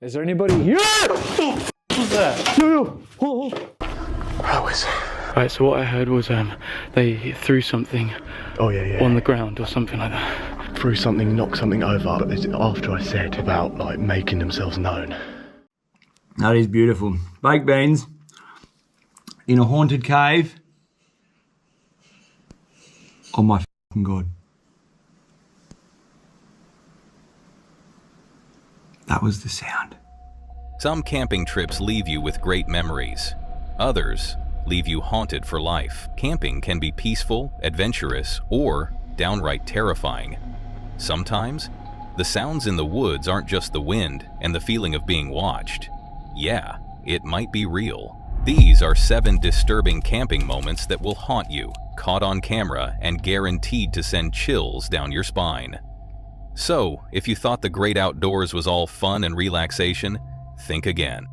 Is there anybody here? What was that? Yo. Right, so what I heard was they threw something on the ground or something like that. Threw something, knocked something over, but it's after I said about like making themselves known. That is beautiful. Baked beans in a haunted cave. Oh my fucking God. That was the sound. Some camping trips leave you with great memories. Others leave you haunted for life. Camping can be peaceful, adventurous, or downright terrifying. Sometimes, the sounds in the woods aren't just the wind and the feeling of being watched. Yeah, it might be real. These are 7 disturbing camping moments that will haunt you, caught on camera and guaranteed to send chills down your spine. So, if you thought the great outdoors was all fun and relaxation, think again.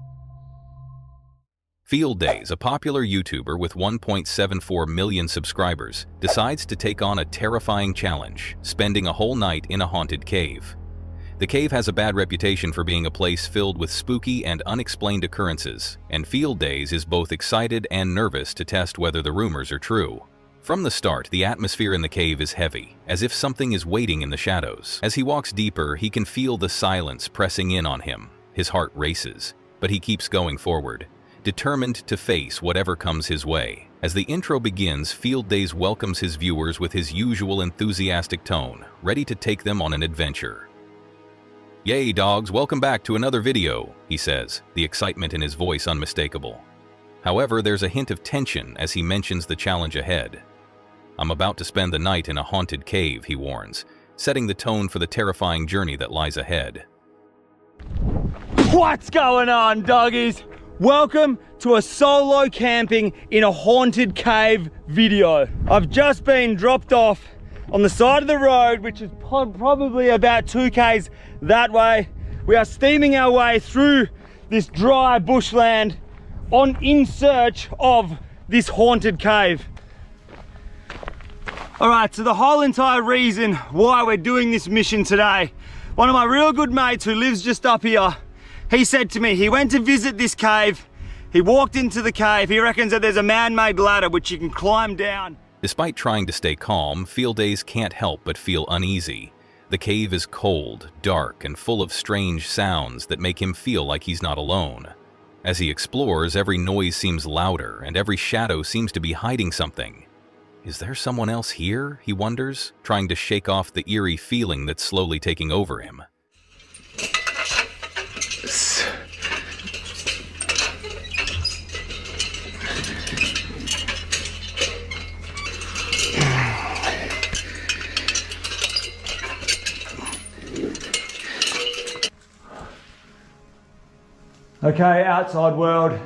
Field Days, a popular YouTuber with 1.74 million subscribers, decides to take on a terrifying challenge, spending a whole night in a haunted cave. The cave has a bad reputation for being a place filled with spooky and unexplained occurrences, and Field Days is both excited and nervous to test whether the rumors are true. From the start, the atmosphere in the cave is heavy, as if something is waiting in the shadows. As he walks deeper, he can feel the silence pressing in on him. His heart races, but he keeps going forward, determined to face whatever comes his way. As the intro begins, Field Days welcomes his viewers with his usual enthusiastic tone, ready to take them on an adventure. "Yay, dogs, welcome back to another video," he says, the excitement in his voice unmistakable. However, there's a hint of tension as he mentions the challenge ahead. "I'm about to spend the night in a haunted cave," he warns, setting the tone for the terrifying journey that lies ahead. What's going on, doggies? Welcome to a solo camping in a haunted cave video. I've just been dropped off on the side of the road, which is probably about 2 k's that way. We are steaming our way through this dry bushland in search of this haunted cave. All right, so the whole entire reason why we're doing this mission today, one of my real good mates who lives just up here, he said to me, he went to visit this cave, he walked into the cave, he reckons that there's a man-made ladder which you can climb down. Despite trying to stay calm, Field Days can't help but feel uneasy. The cave is cold, dark, and full of strange sounds that make him feel like he's not alone. As he explores, every noise seems louder, and every shadow seems to be hiding something. Is there someone else here, he wonders, trying to shake off the eerie feeling that's slowly taking over him. Okay, outside world,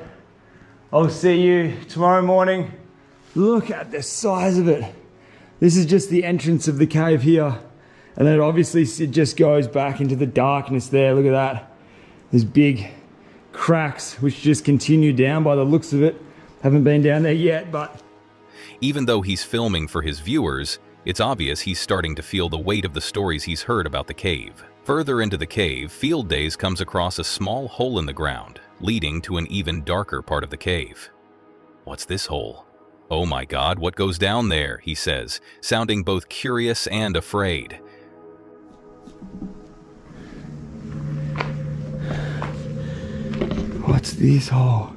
I'll see you tomorrow morning. Look at the size of it. This is just the entrance of the cave here. And then obviously it just goes back into the darkness there. Look at that. There's big cracks which just continue down by the looks of it. Haven't been down there yet, but... Even though he's filming for his viewers, it's obvious he's starting to feel the weight of the stories he's heard about the cave. Further into the cave, Field Days comes across a small hole in the ground, leading to an even darker part of the cave. What's this hole? "Oh my God, what goes down there?" he says, sounding both curious and afraid. What's this hole?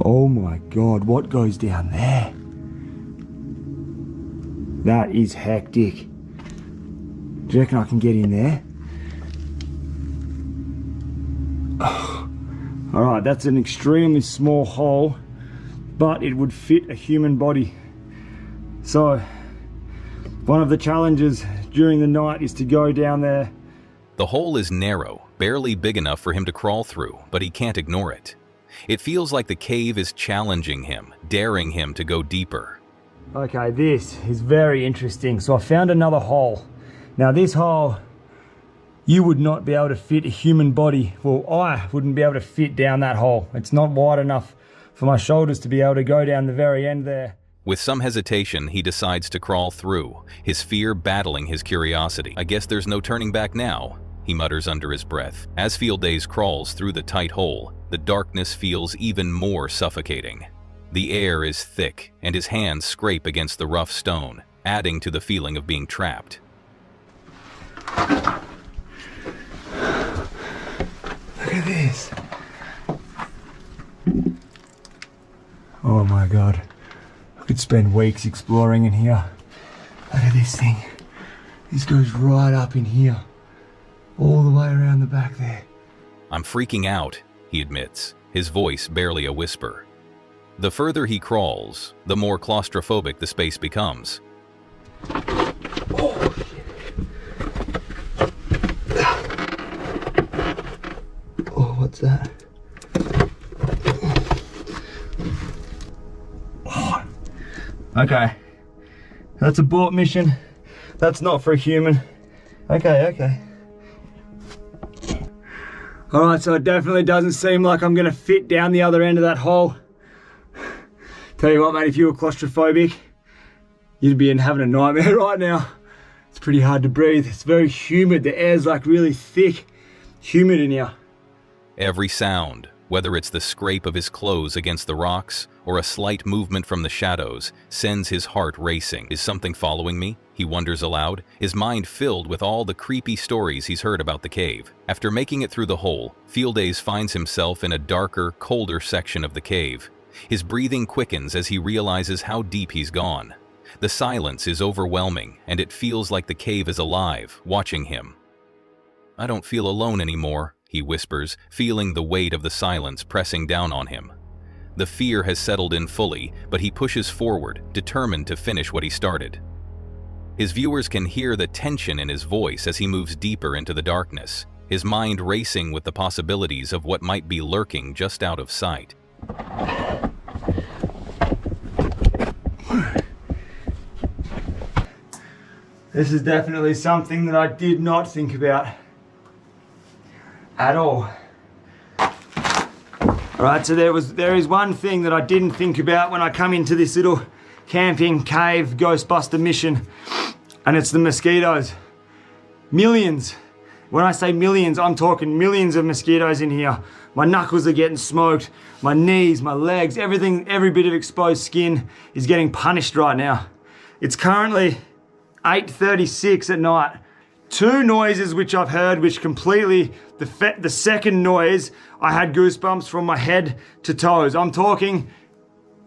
Oh my God, what goes down there? That is hectic. Do you reckon I can get in there? Oh. All right, that's an extremely small hole, but it would fit a human body. So, one of the challenges during the night is to go down there. The hole is narrow, barely big enough for him to crawl through, but he can't ignore it. It feels like the cave is challenging him, daring him to go deeper. Okay, this is very interesting. So I found another hole. Now this hole, you would not be able to fit a human body. Well, I wouldn't be able to fit down that hole. It's not wide enough for my shoulders to be able to go down the very end there. With some hesitation, he decides to crawl through, his fear battling his curiosity. I guess there's no turning back now. he mutters under his breath. As Field Days crawls through the tight hole, the darkness feels even more suffocating. The air is thick, and his hands scrape against the rough stone, adding to the feeling of being trapped. Look at this. Oh my God. I could spend weeks exploring in here. Look at this thing. This goes right up in here. All the way around the back there. I'm freaking out, he admits, his voice barely a whisper. The further he crawls, the more claustrophobic the space becomes. Oh, shit. Oh, what's that? Oh. Okay. That's a abort mission. That's not for a human. Okay. Alright, so it definitely doesn't seem like I'm gonna fit down the other end of that hole. Tell you what, mate, if you were claustrophobic, you'd be having a nightmare right now. It's pretty hard to breathe. It's very humid. The air's like really thick, humid in here. Every sound, whether it's the scrape of his clothes against the rocks or a slight movement from the shadows, sends his heart racing. Is something following me? He wonders aloud, his mind filled with all the creepy stories he's heard about the cave. After making it through the hole, Field Days finds himself in a darker, colder section of the cave. His breathing quickens as he realizes how deep he's gone. The silence is overwhelming, and it feels like the cave is alive, watching him. I don't feel alone anymore, he whispers, feeling the weight of the silence pressing down on him. The fear has settled in fully, but he pushes forward, determined to finish what he started. His viewers can hear the tension in his voice as he moves deeper into the darkness, his mind racing with the possibilities of what might be lurking just out of sight. This is definitely something that I did not think about at all. Alright, so there is one thing that I didn't think about when I come into this little camping cave Ghostbuster mission, and it's the mosquitoes. Millions. When I say millions, I'm talking millions of mosquitoes in here. My knuckles are getting smoked, my knees, my legs, everything, every bit of exposed skin is getting punished right now. It's currently 8:36 at night. Two noises which I've heard, which completely, the second noise, I had goosebumps from my head to toes. I'm talking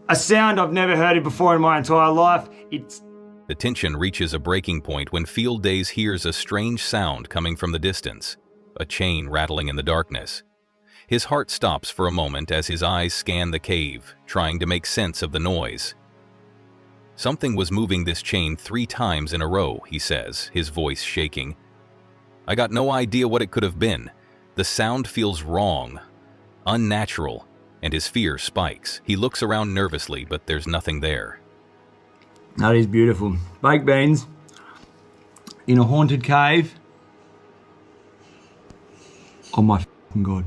a sound I've never heard it before in my entire life. The tension reaches a breaking point when Field Days hears a strange sound coming from the distance, a chain rattling in the darkness. His heart stops for a moment as his eyes scan the cave, trying to make sense of the noise. Something was moving this chain 3 times in a row, he says, his voice shaking. I got no idea what it could have been. The sound feels wrong, unnatural, and his fear spikes. He looks around nervously, but there's nothing there. That is beautiful. Baked beans in a haunted cave. Oh my fucking God.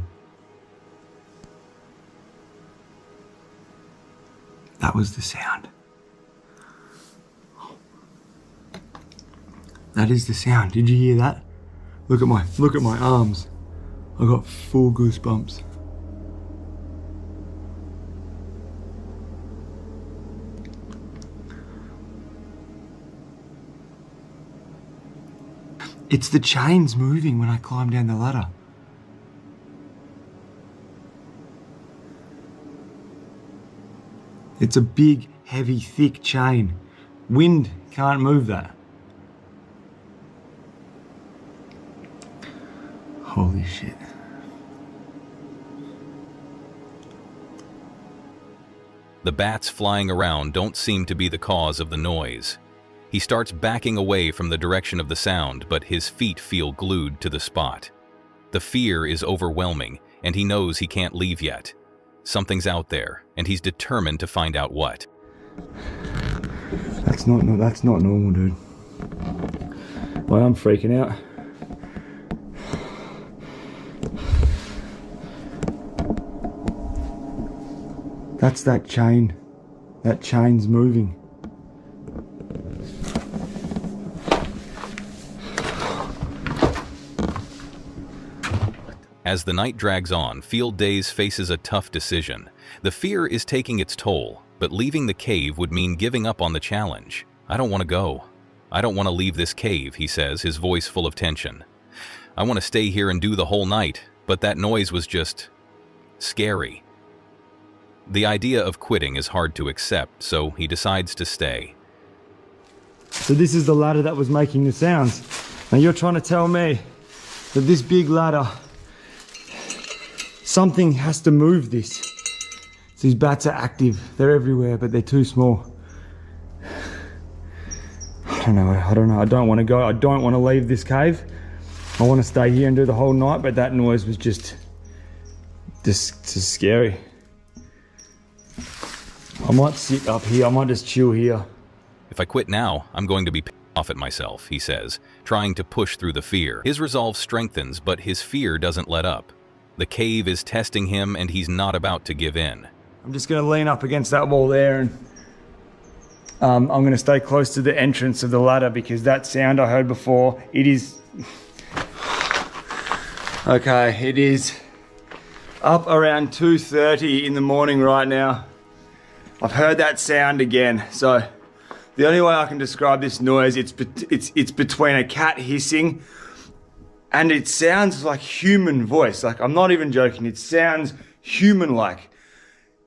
That was the sound. That is the sound. Did you hear that? Look at my arms. I got full goosebumps. It's the chains moving when I climb down the ladder. It's a big, heavy, thick chain. Wind can't move that. Holy shit. The bats flying around don't seem to be the cause of the noise. He starts backing away from the direction of the sound, but his feet feel glued to the spot. The fear is overwhelming, and he knows he can't leave yet. Something's out there, and he's determined to find out what. That's not normal, dude. Well, I'm freaking out. That's that chain. That chain's moving. As the night drags on, Field Days faces a tough decision. The fear is taking its toll, but leaving the cave would mean giving up on the challenge. I don't want to go. I don't want to leave this cave, he says, his voice full of tension. I want to stay here and do the whole night, but that noise was just scary. The idea of quitting is hard to accept, so he decides to stay. So this is the ladder that was making the sounds. Now you're trying to tell me that this big ladder, something has to move this. So these bats are active. They're everywhere, but they're too small. I don't know. I don't want to go. I don't want to leave this cave. I want to stay here and do the whole night, but that noise was just scary. I might sit up here. I might just chill here. If I quit now, I'm going to be pissed off at myself, he says, trying to push through the fear. His resolve strengthens, but his fear doesn't let up. The cave is testing him, and he's not about to give in. I'm just going to lean up against that wall there, and I'm going to stay close to the entrance of the ladder because that sound I heard before, it is... Okay, it is up around 2:30 in the morning right now. I've heard that sound again, so the only way I can describe this noise, it's between a cat hissing and it sounds like human voice. Like, I'm not even joking, it sounds human-like.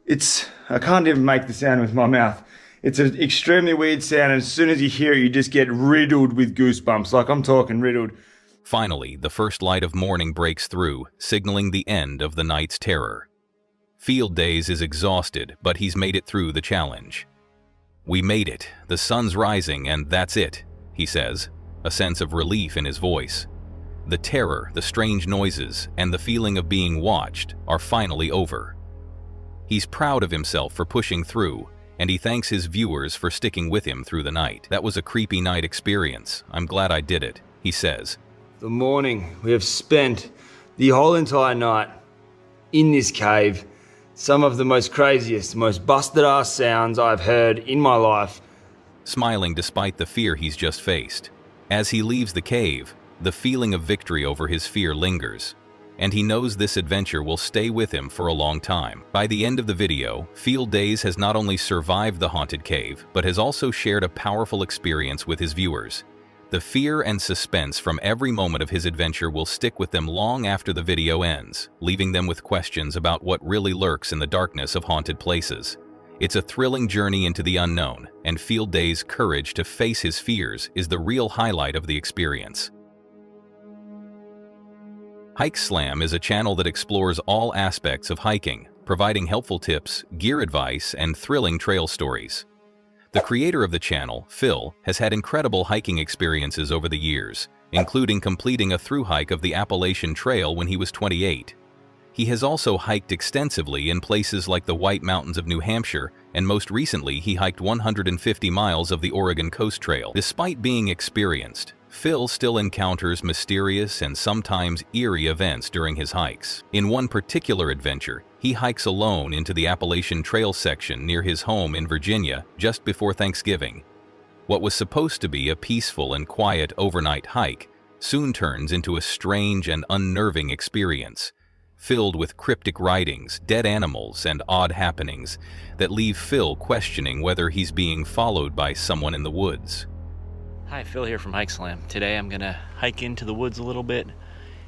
I can't even make the sound with my mouth. It's an extremely weird sound, and as soon as you hear it, you just get riddled with goosebumps. Like, I'm talking riddled. Finally, the first light of morning breaks through, signaling the end of the night's terror. Field Days is exhausted, but he's made it through the challenge. We made it. The sun's rising, and that's it, he says, a sense of relief in his voice. The terror, the strange noises, and the feeling of being watched are finally over. He's proud of himself for pushing through, and he thanks his viewers for sticking with him through the night. That was a creepy night experience. I'm glad I did it, he says. The morning, we have spent the whole entire night in this cave. Some of the most craziest, most busted-ass sounds I've heard in my life. Smiling despite the fear he's just faced. As he leaves the cave, the feeling of victory over his fear lingers, and he knows this adventure will stay with him for a long time. By the end of the video, Field Days has not only survived the haunted cave, but has also shared a powerful experience with his viewers. The fear and suspense from every moment of his adventure will stick with them long after the video ends, leaving them with questions about what really lurks in the darkness of haunted places. It's a thrilling journey into the unknown, and Field Days' courage to face his fears is the real highlight of the experience. Hike Slam is a channel that explores all aspects of hiking, providing helpful tips, gear advice, and thrilling trail stories. The creator of the channel, Phil, has had incredible hiking experiences over the years, including completing a thru hike of the Appalachian Trail when he was 28. He has also hiked extensively in places like the White Mountains of New Hampshire, and most recently he hiked 150 miles of the Oregon Coast Trail. Despite being experienced, Phil still encounters mysterious and sometimes eerie events during his hikes. In one particular adventure, he hikes alone into the Appalachian Trail section near his home in Virginia just before Thanksgiving. What was supposed to be a peaceful and quiet overnight hike soon turns into a strange and unnerving experience, filled with cryptic writings, dead animals, and odd happenings that leave Phil questioning whether he's being followed by someone in the woods. Hi, Phil here from Hike Slam. Today I'm gonna hike into the woods a little bit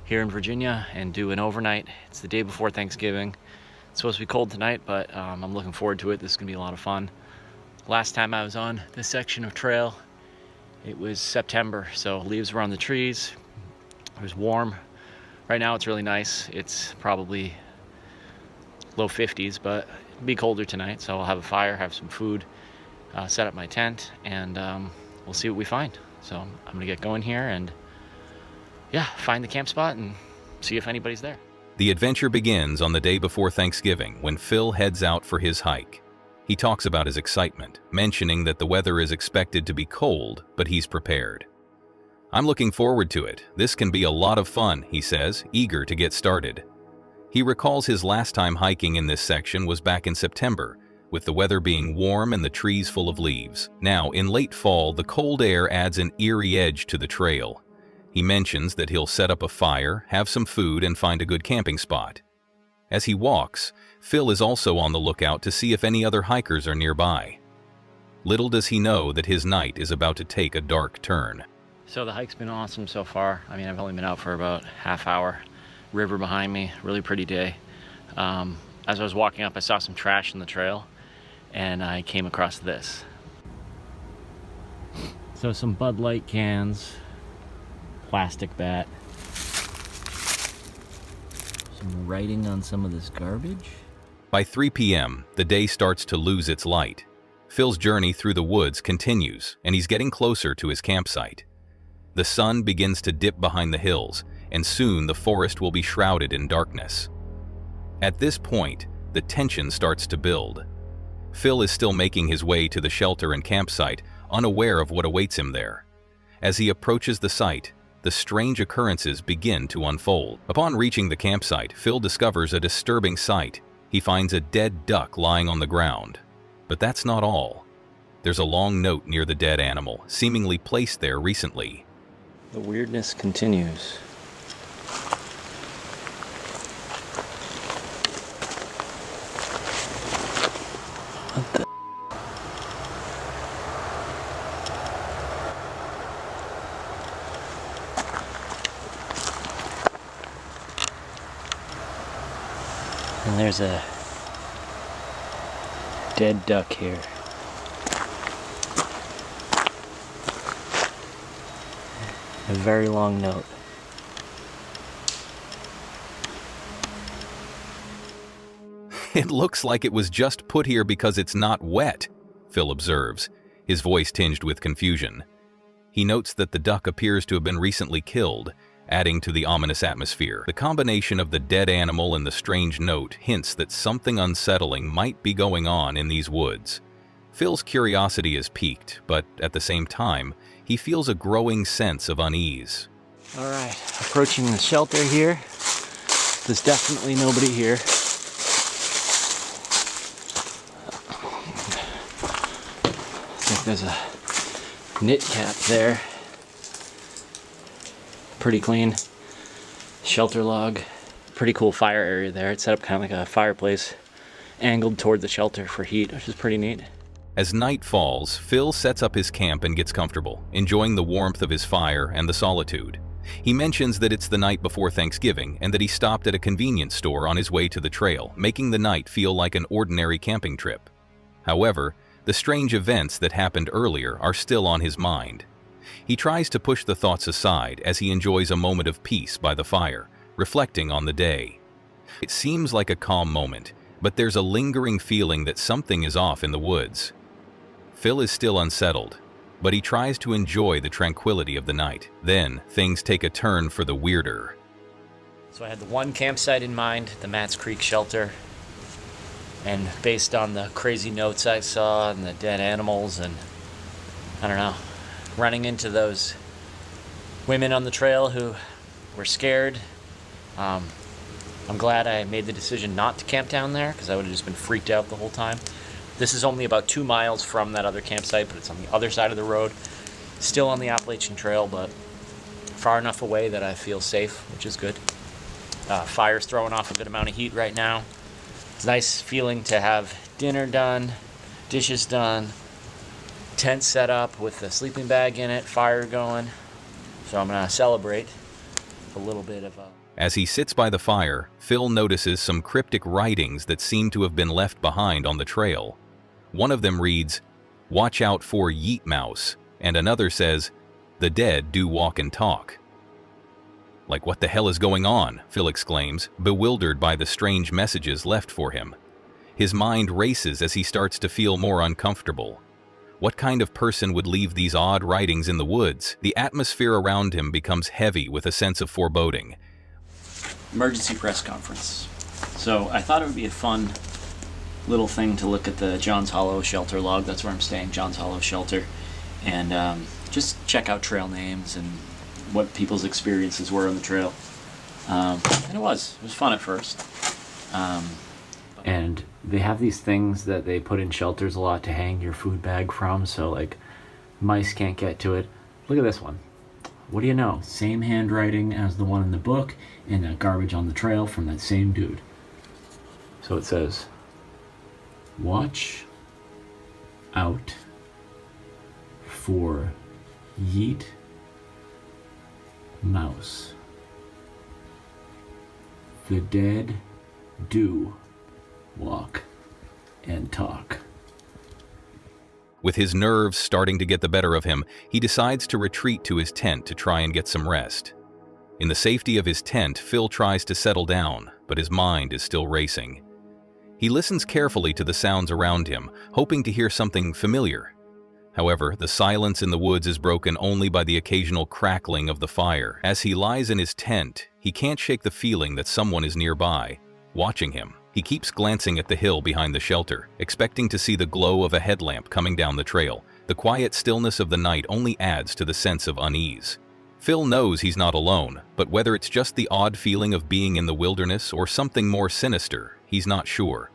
here in Virginia and do an overnight. It's the day before Thanksgiving. It's supposed to be cold tonight, but I'm looking forward to it. This is gonna be a lot of fun. Last time I was on this section of trail, it was September, so leaves were on the trees. It was warm. Right now it's really nice. It's probably low 50s, but it'll be colder tonight, so I'll have a fire, have some food, set up my tent, and we'll see what we find. So I'm gonna get going here and yeah, find the camp spot and see if anybody's there. The adventure begins on the day before Thanksgiving when Phil heads out for his hike. He talks about his excitement, mentioning that the weather is expected to be cold, but he's prepared. I'm looking forward to it. This can be a lot of fun, he says, eager to get started. He recalls his last time hiking in this section was back in September, with the weather being warm and the trees full of leaves. Now, in late fall, the cold air adds an eerie edge to the trail. He mentions that he'll set up a fire, have some food, and find a good camping spot. As he walks, Phil is also on the lookout to see if any other hikers are nearby. Little does he know that his night is about to take a dark turn. So the hike's been awesome so far. I mean, I've only been out for about half hour. River behind me, really pretty day. As I was walking up, I saw some trash in the trail and I came across this. So some Bud Light cans, plastic bat, some writing on some of this garbage. By 3 p.m., the day starts to lose its light. Phil's journey through the woods continues, and he's getting closer to his campsite. The sun begins to dip behind the hills, and soon the forest will be shrouded in darkness. At this point, the tension starts to build. Phil is still making his way to the shelter and campsite, unaware of what awaits him there. As he approaches the site, the strange occurrences begin to unfold. Upon reaching the campsite, Phil discovers a disturbing sight. He finds a dead duck lying on the ground. But that's not all. There's a long note near the dead animal, seemingly placed there recently. The weirdness continues. What the? And there's a dead duck here. A very long note. It looks like it was just put here because it's not wet, Phil observes, his voice tinged with confusion. He notes that the duck appears to have been recently killed, adding to the ominous atmosphere. The combination of the dead animal and the strange note hints that something unsettling might be going on in these woods. Phil's curiosity is piqued, but at the same time, he feels a growing sense of unease. All right, approaching the shelter here. There's definitely nobody here. I think there's a knit cap there. Pretty clean. Shelter log. Pretty cool fire area there. It's set up kind of like a fireplace, angled toward the shelter for heat, which is pretty neat. As night falls, Phil sets up his camp and gets comfortable, enjoying the warmth of his fire and the solitude. He mentions that it's the night before Thanksgiving and that he stopped at a convenience store on his way to the trail, making the night feel like an ordinary camping trip. However, the strange events that happened earlier are still on his mind. He tries to push the thoughts aside as he enjoys a moment of peace by the fire, reflecting on the day. It seems like a calm moment, but there's a lingering feeling that something is off in the woods. Phil is still unsettled, but he tries to enjoy the tranquility of the night. Then, things take a turn for the weirder. So I had the one campsite in mind, the Mats Creek shelter. And based on the crazy notes I saw and the dead animals and, I don't know, running into those women on the trail who were scared, I'm glad I made the decision not to camp down there because I would have just been freaked out the whole time. This is only about 2 miles from that other campsite, but it's on the other side of the road. Still on the Appalachian Trail, but far enough away that I feel safe, which is good. Fire's throwing off a good amount of heat right now. It's a nice feeling to have dinner done, dishes done, tent set up with a sleeping bag in it, fire going. So I'm gonna celebrate a little bit of a... As he sits by the fire, Phil notices some cryptic writings that seem to have been left behind on the trail. One of them reads, "Watch out for Yeet Mouse," and another says, "The dead do walk and talk." Like, what the hell is going on? Phil exclaims, bewildered by the strange messages left for him. His mind races as he starts to feel more uncomfortable. What kind of person would leave these odd writings in the woods? The atmosphere around him becomes heavy with a sense of foreboding. Emergency press conference. So I thought it would be a fun little thing to look at the Johns Hollow shelter log. That's where I'm staying, Johns Hollow shelter, and just check out trail names and what people's experiences were on the trail. And it was fun at first. And they have these things that they put in shelters a lot to hang your food bag from, so like mice can't get to it. Look at this one. What do you know? Same handwriting as the one in the book, and that garbage on the trail from that same dude. So it says, watch out for Yeet Mouse. The dead do walk and talk. With his nerves starting to get the better of him, he decides to retreat to his tent to try and get some rest. In the safety of his tent, Phil tries to settle down, but his mind is still racing. He listens carefully to the sounds around him, hoping to hear something familiar. However, the silence in the woods is broken only by the occasional crackling of the fire. As he lies in his tent, he can't shake the feeling that someone is nearby, watching him. He keeps glancing at the hill behind the shelter, expecting to see the glow of a headlamp coming down the trail. The quiet stillness of the night only adds to the sense of unease. Phil knows he's not alone, but whether it's just the odd feeling of being in the wilderness or something more sinister, he's not sure.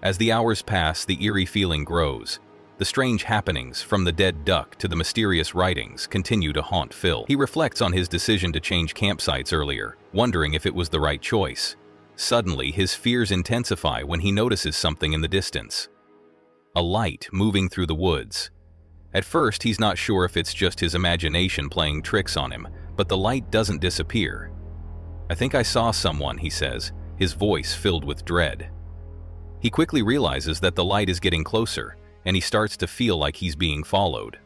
As the hours pass, the eerie feeling grows. The strange happenings, from the dead duck to the mysterious writings, continue to haunt Phil. He reflects on his decision to change campsites earlier, wondering if it was the right choice. Suddenly, his fears intensify when he notices something in the distance. A light moving through the woods. At first, he's not sure if it's just his imagination playing tricks on him, but the light doesn't disappear. "I think I saw someone," he says, his voice filled with dread. He quickly realizes that the light is getting closer, and he starts to feel like he's being followed.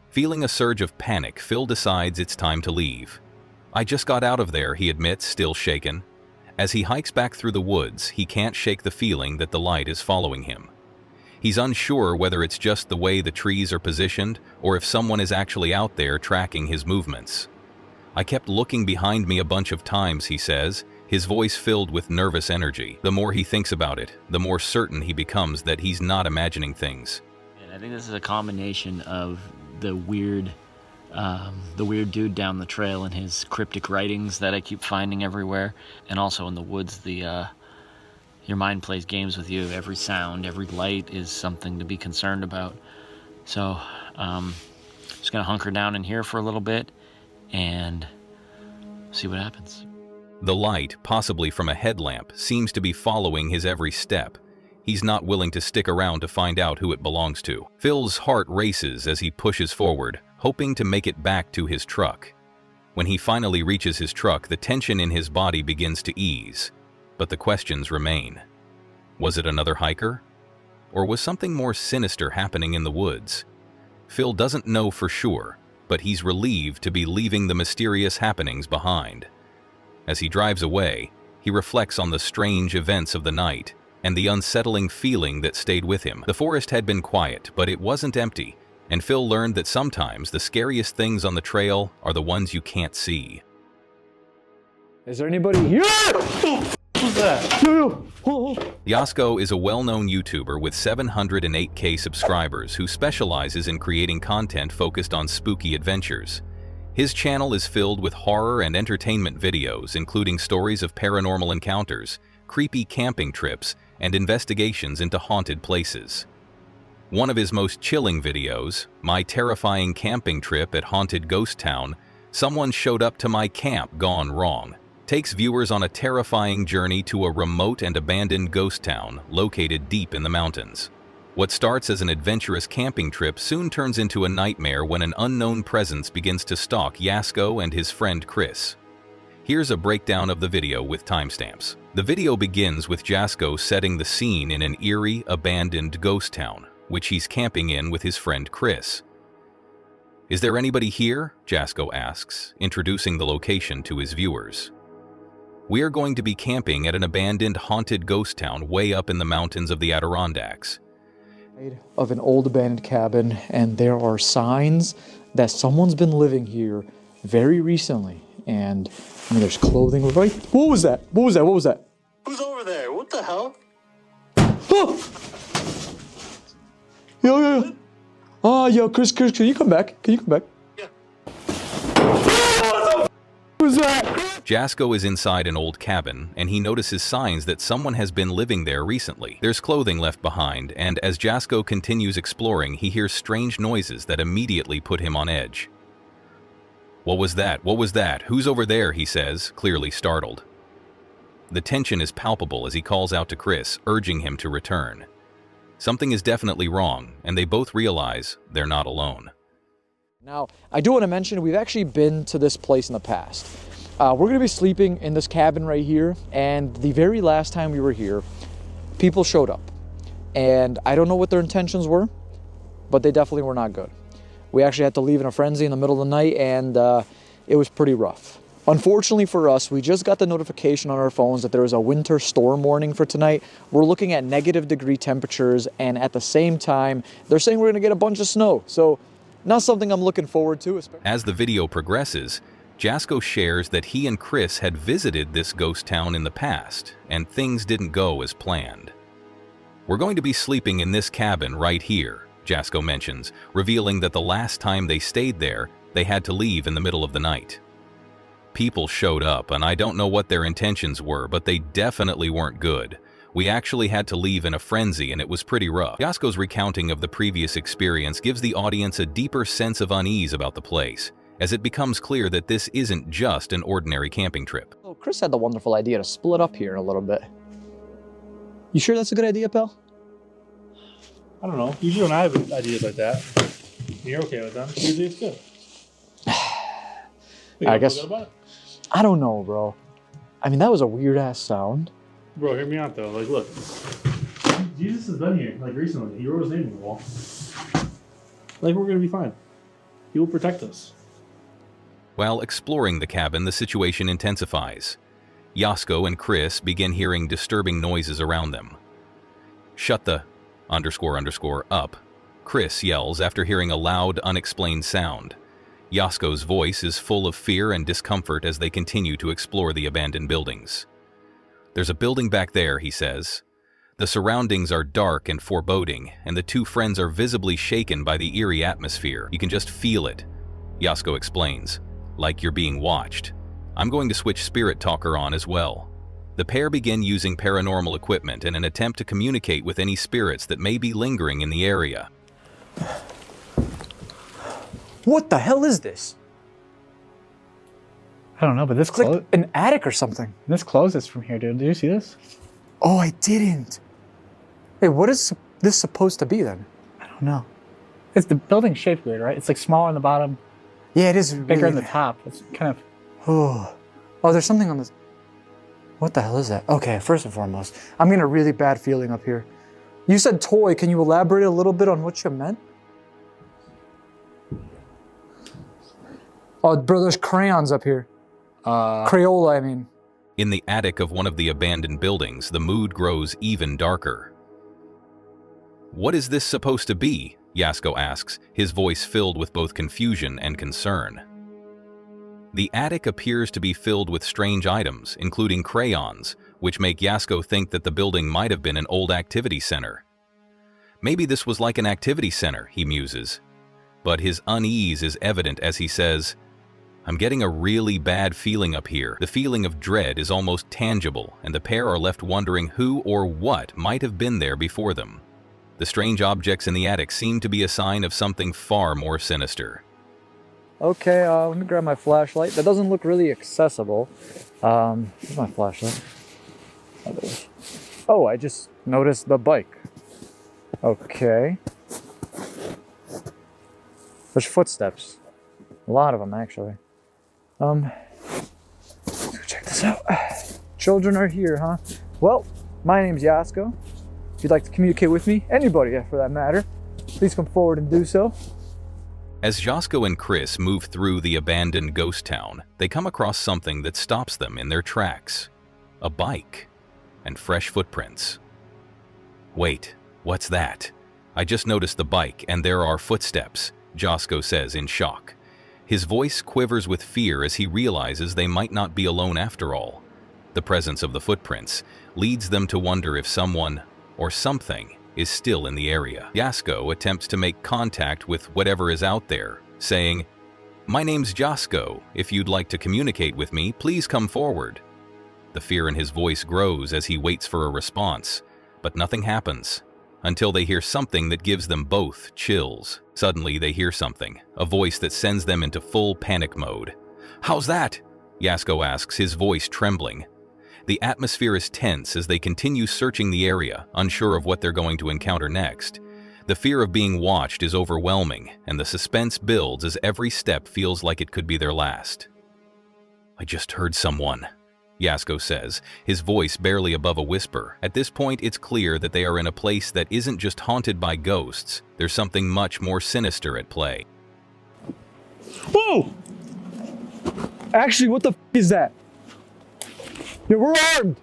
Feeling a surge of panic, Phil decides it's time to leave. "I just got out of there," he admits, still shaken. As he hikes back through the woods, he can't shake the feeling that the light is following him. He's unsure whether it's just the way the trees are positioned or if someone is actually out there tracking his movements. "I kept looking behind me a bunch of times," he says, his voice filled with nervous energy. The more he thinks about it, the more certain he becomes that he's not imagining things. And I think this is a combination of the weird dude down the trail and his cryptic writings that I keep finding everywhere, and also in the woods, your mind plays games with you. Every sound, every light is something to be concerned about. So just gonna hunker down in here for a little bit and see what happens. The light, possibly from a headlamp, seems to be following his every step. He's not willing to stick around to find out who it belongs to. Phil's heart races as he pushes forward, hoping to make it back to his truck. When he finally reaches his truck, the tension in his body begins to ease, but the questions remain. Was it another hiker? Or was something more sinister happening in the woods? Phil doesn't know for sure, but he's relieved to be leaving the mysterious happenings behind. As he drives away, he reflects on the strange events of the night and the unsettling feeling that stayed with him. The forest had been quiet, but it wasn't empty, and Phil learned that sometimes the scariest things on the trail are the ones you can't see. Is there anybody here? Who's that? Yasko is a well-known YouTuber with 708K subscribers who specializes in creating content focused on spooky adventures. His channel is filled with horror and entertainment videos, including stories of paranormal encounters, creepy camping trips, and investigations into haunted places. One of his most chilling videos, My Terrifying Camping Trip at Haunted Ghost Town, Someone Showed Up to My Camp Gone Wrong, takes viewers on a terrifying journey to a remote and abandoned ghost town located deep in the mountains. What starts as an adventurous camping trip soon turns into a nightmare when an unknown presence begins to stalk Yasko and his friend Chris. Here's a breakdown of the video with timestamps. The video begins with Yasko setting the scene in an eerie, abandoned ghost town, which he's camping in with his friend Chris. "Is there anybody here?" Yasko asks, introducing the location to his viewers. "We are going to be camping at an abandoned haunted ghost town way up in the mountains of the Adirondacks. Of an old abandoned cabin, and there are signs that someone's been living here very recently. And I mean, there's clothing right. What was that? What was that? What was that? Who's over there? What the hell? Oh! Yo. Oh, yo, Chris, can you come back? Can you come back? Yeah. What was that? Yasko is inside an old cabin, and he notices signs that someone has been living there recently. There's clothing left behind, and as Yasko continues exploring, he hears strange noises that immediately put him on edge. "What was that? What was that? Who's over there?" he says, clearly startled. The tension is palpable as he calls out to Chris, urging him to return. Something is definitely wrong, and they both realize they're not alone. Now, I do want to mention we've actually been to this place in the past. We're going to be sleeping in this cabin right here, and the very last time we were here, people showed up. And I don't know what their intentions were, but they definitely were not good. We actually had to leave in a frenzy in the middle of the night, and it was pretty rough. Unfortunately for us, we just got the notification on our phones that there was a winter storm warning for tonight. We're looking at -degree temperatures, and at the same time, they're saying we're going to get a bunch of snow. So, not something I'm looking forward to. As the video progresses, Jasko shares that he and Chris had visited this ghost town in the past, and things didn't go as planned. "We're going to be sleeping in this cabin right here," Jasko mentions, revealing that the last time they stayed there, they had to leave in the middle of the night. "People showed up, and I don't know what their intentions were, but they definitely weren't good. We actually had to leave in a frenzy, and it was pretty rough." Jasko's recounting of the previous experience gives the audience a deeper sense of unease about the place, as it becomes clear that this isn't just an ordinary camping trip. So Chris had the wonderful idea to split up here a little bit. You sure that's a good idea, pal? I don't know. Usually when I have ideas like that, you're okay with them. Usually it's good. I guess. I don't know, bro. I mean, that was a weird ass sound. Bro, hear me out though. Like, look, Jesus has been here like recently. He wrote his name on the wall. Like, we're gonna be fine. He will protect us. While exploring the cabin, the situation intensifies. Jasko and Chris begin hearing disturbing noises around them. "Shut the _ up," Chris yells after hearing a loud, unexplained sound. Jasko's voice is full of fear and discomfort as they continue to explore the abandoned buildings. "There's a building back there," he says. The surroundings are dark and foreboding, and the two friends are visibly shaken by the eerie atmosphere. "You can just feel it," Jasko explains, "like you're being watched. I'm going to switch Spirit Talker on as well." The pair begin using paranormal equipment in an attempt to communicate with any spirits that may be lingering in the area. What the hell is this? I don't know, but this It's like an attic or something. This closes from here, dude. Did you see this? Oh, I didn't. Hey, what is this supposed to be then? I don't know. It's the building shaped weird, right? It's like smaller on the bottom. Yeah, it is bigger really on the top. It's kind of. Oh, there's something on this. What the hell is that? Okay, first and foremost, I'm getting a really bad feeling up here. You said toy. Can you elaborate a little bit on what you meant? Oh, bro, there's crayons up here. Crayola, I mean. In the attic of one of the abandoned buildings, the mood grows even darker. "What is this supposed to be?" Jasko asks, his voice filled with both confusion and concern. The attic appears to be filled with strange items, including crayons, which make Jasko think that the building might have been an old activity center. "Maybe this was like an activity center," he muses. But his unease is evident as he says, "I'm getting a really bad feeling up here." The feeling of dread is almost tangible, and the pair are left wondering who or what might have been there before them. The strange objects in the attic seem to be a sign of something far more sinister. Okay, let me grab my flashlight. That doesn't look really accessible. Where's my flashlight? Oh, I just noticed the bike. Okay. There's footsteps. A lot of them, actually. Let's go check this out. Children are here, huh? Well, my name's Jasko. If you'd like to communicate with me, anybody for that matter, please come forward and do so. As Jasko and Chris move through the abandoned ghost town, they come across something that stops them in their tracks. A bike and fresh footprints. "Wait, what's that? I just noticed the bike and there are footsteps," Jasko says in shock. His voice quivers with fear as he realizes they might not be alone after all. The presence of the footprints leads them to wonder if someone or something is still in the area. Jasko attempts to make contact with whatever is out there, saying, "My name's Jasko. If you'd like to communicate with me, please come forward." The fear in his voice grows as he waits for a response, but nothing happens. until they hear something that gives them both chills. Suddenly, they hear something, a voice that sends them into full panic mode. "How's that?" Yasko asks, his voice trembling. The atmosphere is tense as they continue searching the area, unsure of what they're going to encounter next. The fear of being watched is overwhelming, and the suspense builds as every step feels like it could be their last. "I just heard someone," Yasko says, his voice barely above a whisper. At this point, it's clear that they are in a place that isn't just haunted by ghosts. There's something much more sinister at play. Whoa! Actually, what the f is that? Yeah, we're armed!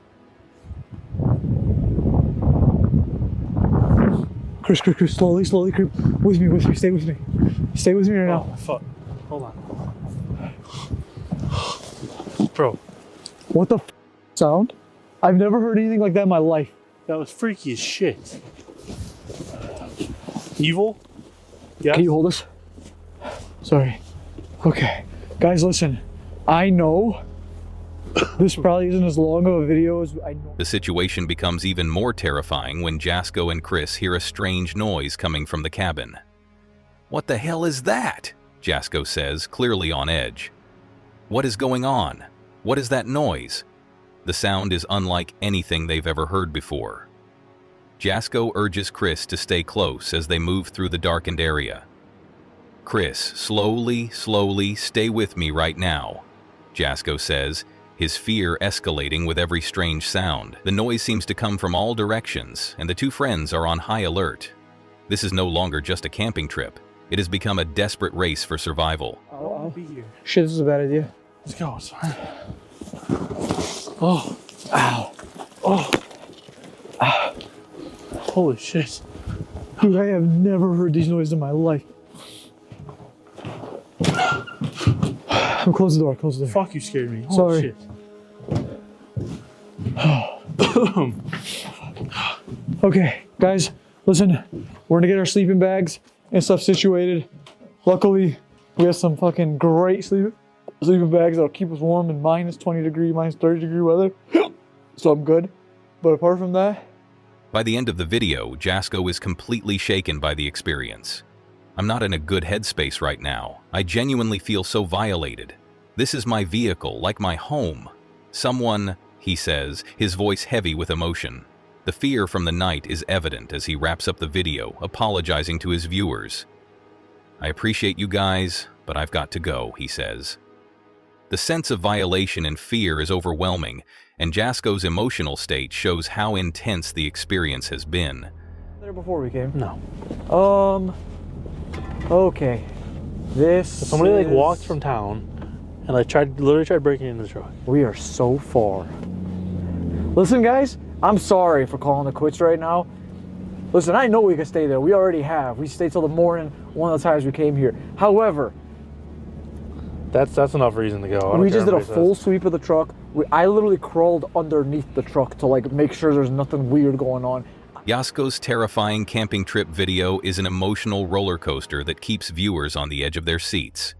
Chris, slowly, creep. With me, stay with me. Stay with me right now. Oh, fuck. Hold on. Bro. What the f sound? I've never heard anything like that in my life. That was freaky as shit. Evil? Yeah. Can you hold us? Sorry. Okay. Guys, listen. I know this probably isn't as long of a video as I know. The situation becomes even more terrifying when Jasko and Chris hear a strange noise coming from the cabin. "What the hell is that?" Jasko says, clearly on edge. "What is going on? What is that noise?" The sound is unlike anything they've ever heard before. Jasko urges Chris to stay close as they move through the darkened area. "Chris, slowly, stay with me right now," Jasko says, his fear escalating with every strange sound. The noise seems to come from all directions, and the two friends are on high alert. This is no longer just a camping trip. It has become a desperate race for survival. I'll be here. Shit, this is a bad idea. Let's go, it's fine. Oh. Ow. Oh. Ah. Holy shit. Dude, I have never heard these noises in my life. Close the door, close the door. Fuck, you scared me. Sorry. Holy shit. Okay, guys, listen. We're gonna get our sleeping bags and stuff situated. Luckily, we have some fucking great sleeping bags that'll keep us warm in minus 20 degree, minus 30 degree weather. So I'm good. But apart from that... By the end of the video, Jasko is completely shaken by the experience. "I'm not in a good headspace right now. I genuinely feel so violated. This is my vehicle, like my home. Someone," he says, his voice heavy with emotion. The fear from the night is evident as he wraps up the video, apologizing to his viewers. "I appreciate you guys, but I've got to go," he says. The sense of violation and fear is overwhelming, and Jasko's emotional state shows how intense the experience has been. There before we came? No. Okay. This Somebody like walked from town and like literally tried breaking into the truck. We are so far. Listen, guys, I'm sorry for calling it quits right now. Listen, I know we can stay there. We already have. We stayed till the morning one of the times we came here. However, that's enough reason to go. We just did a full sweep of the truck. I literally crawled underneath the truck to like make sure there's nothing weird going on. Jasko's terrifying camping trip video is an emotional roller coaster that keeps viewers on the edge of their seats.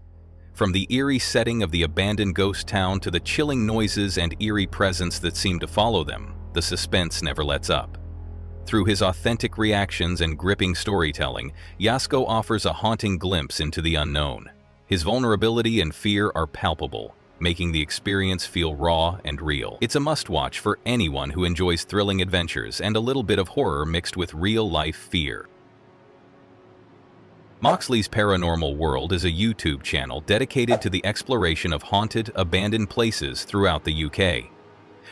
From the eerie setting of the abandoned ghost town to the chilling noises and eerie presence that seem to follow them, the suspense never lets up. Through his authentic reactions and gripping storytelling, Jasko offers a haunting glimpse into the unknown. His vulnerability and fear are palpable, making the experience feel raw and real. It's a must-watch for anyone who enjoys thrilling adventures and a little bit of horror mixed with real-life fear. Moxley's Paranormal World is a YouTube channel dedicated to the exploration of haunted, abandoned places throughout the UK.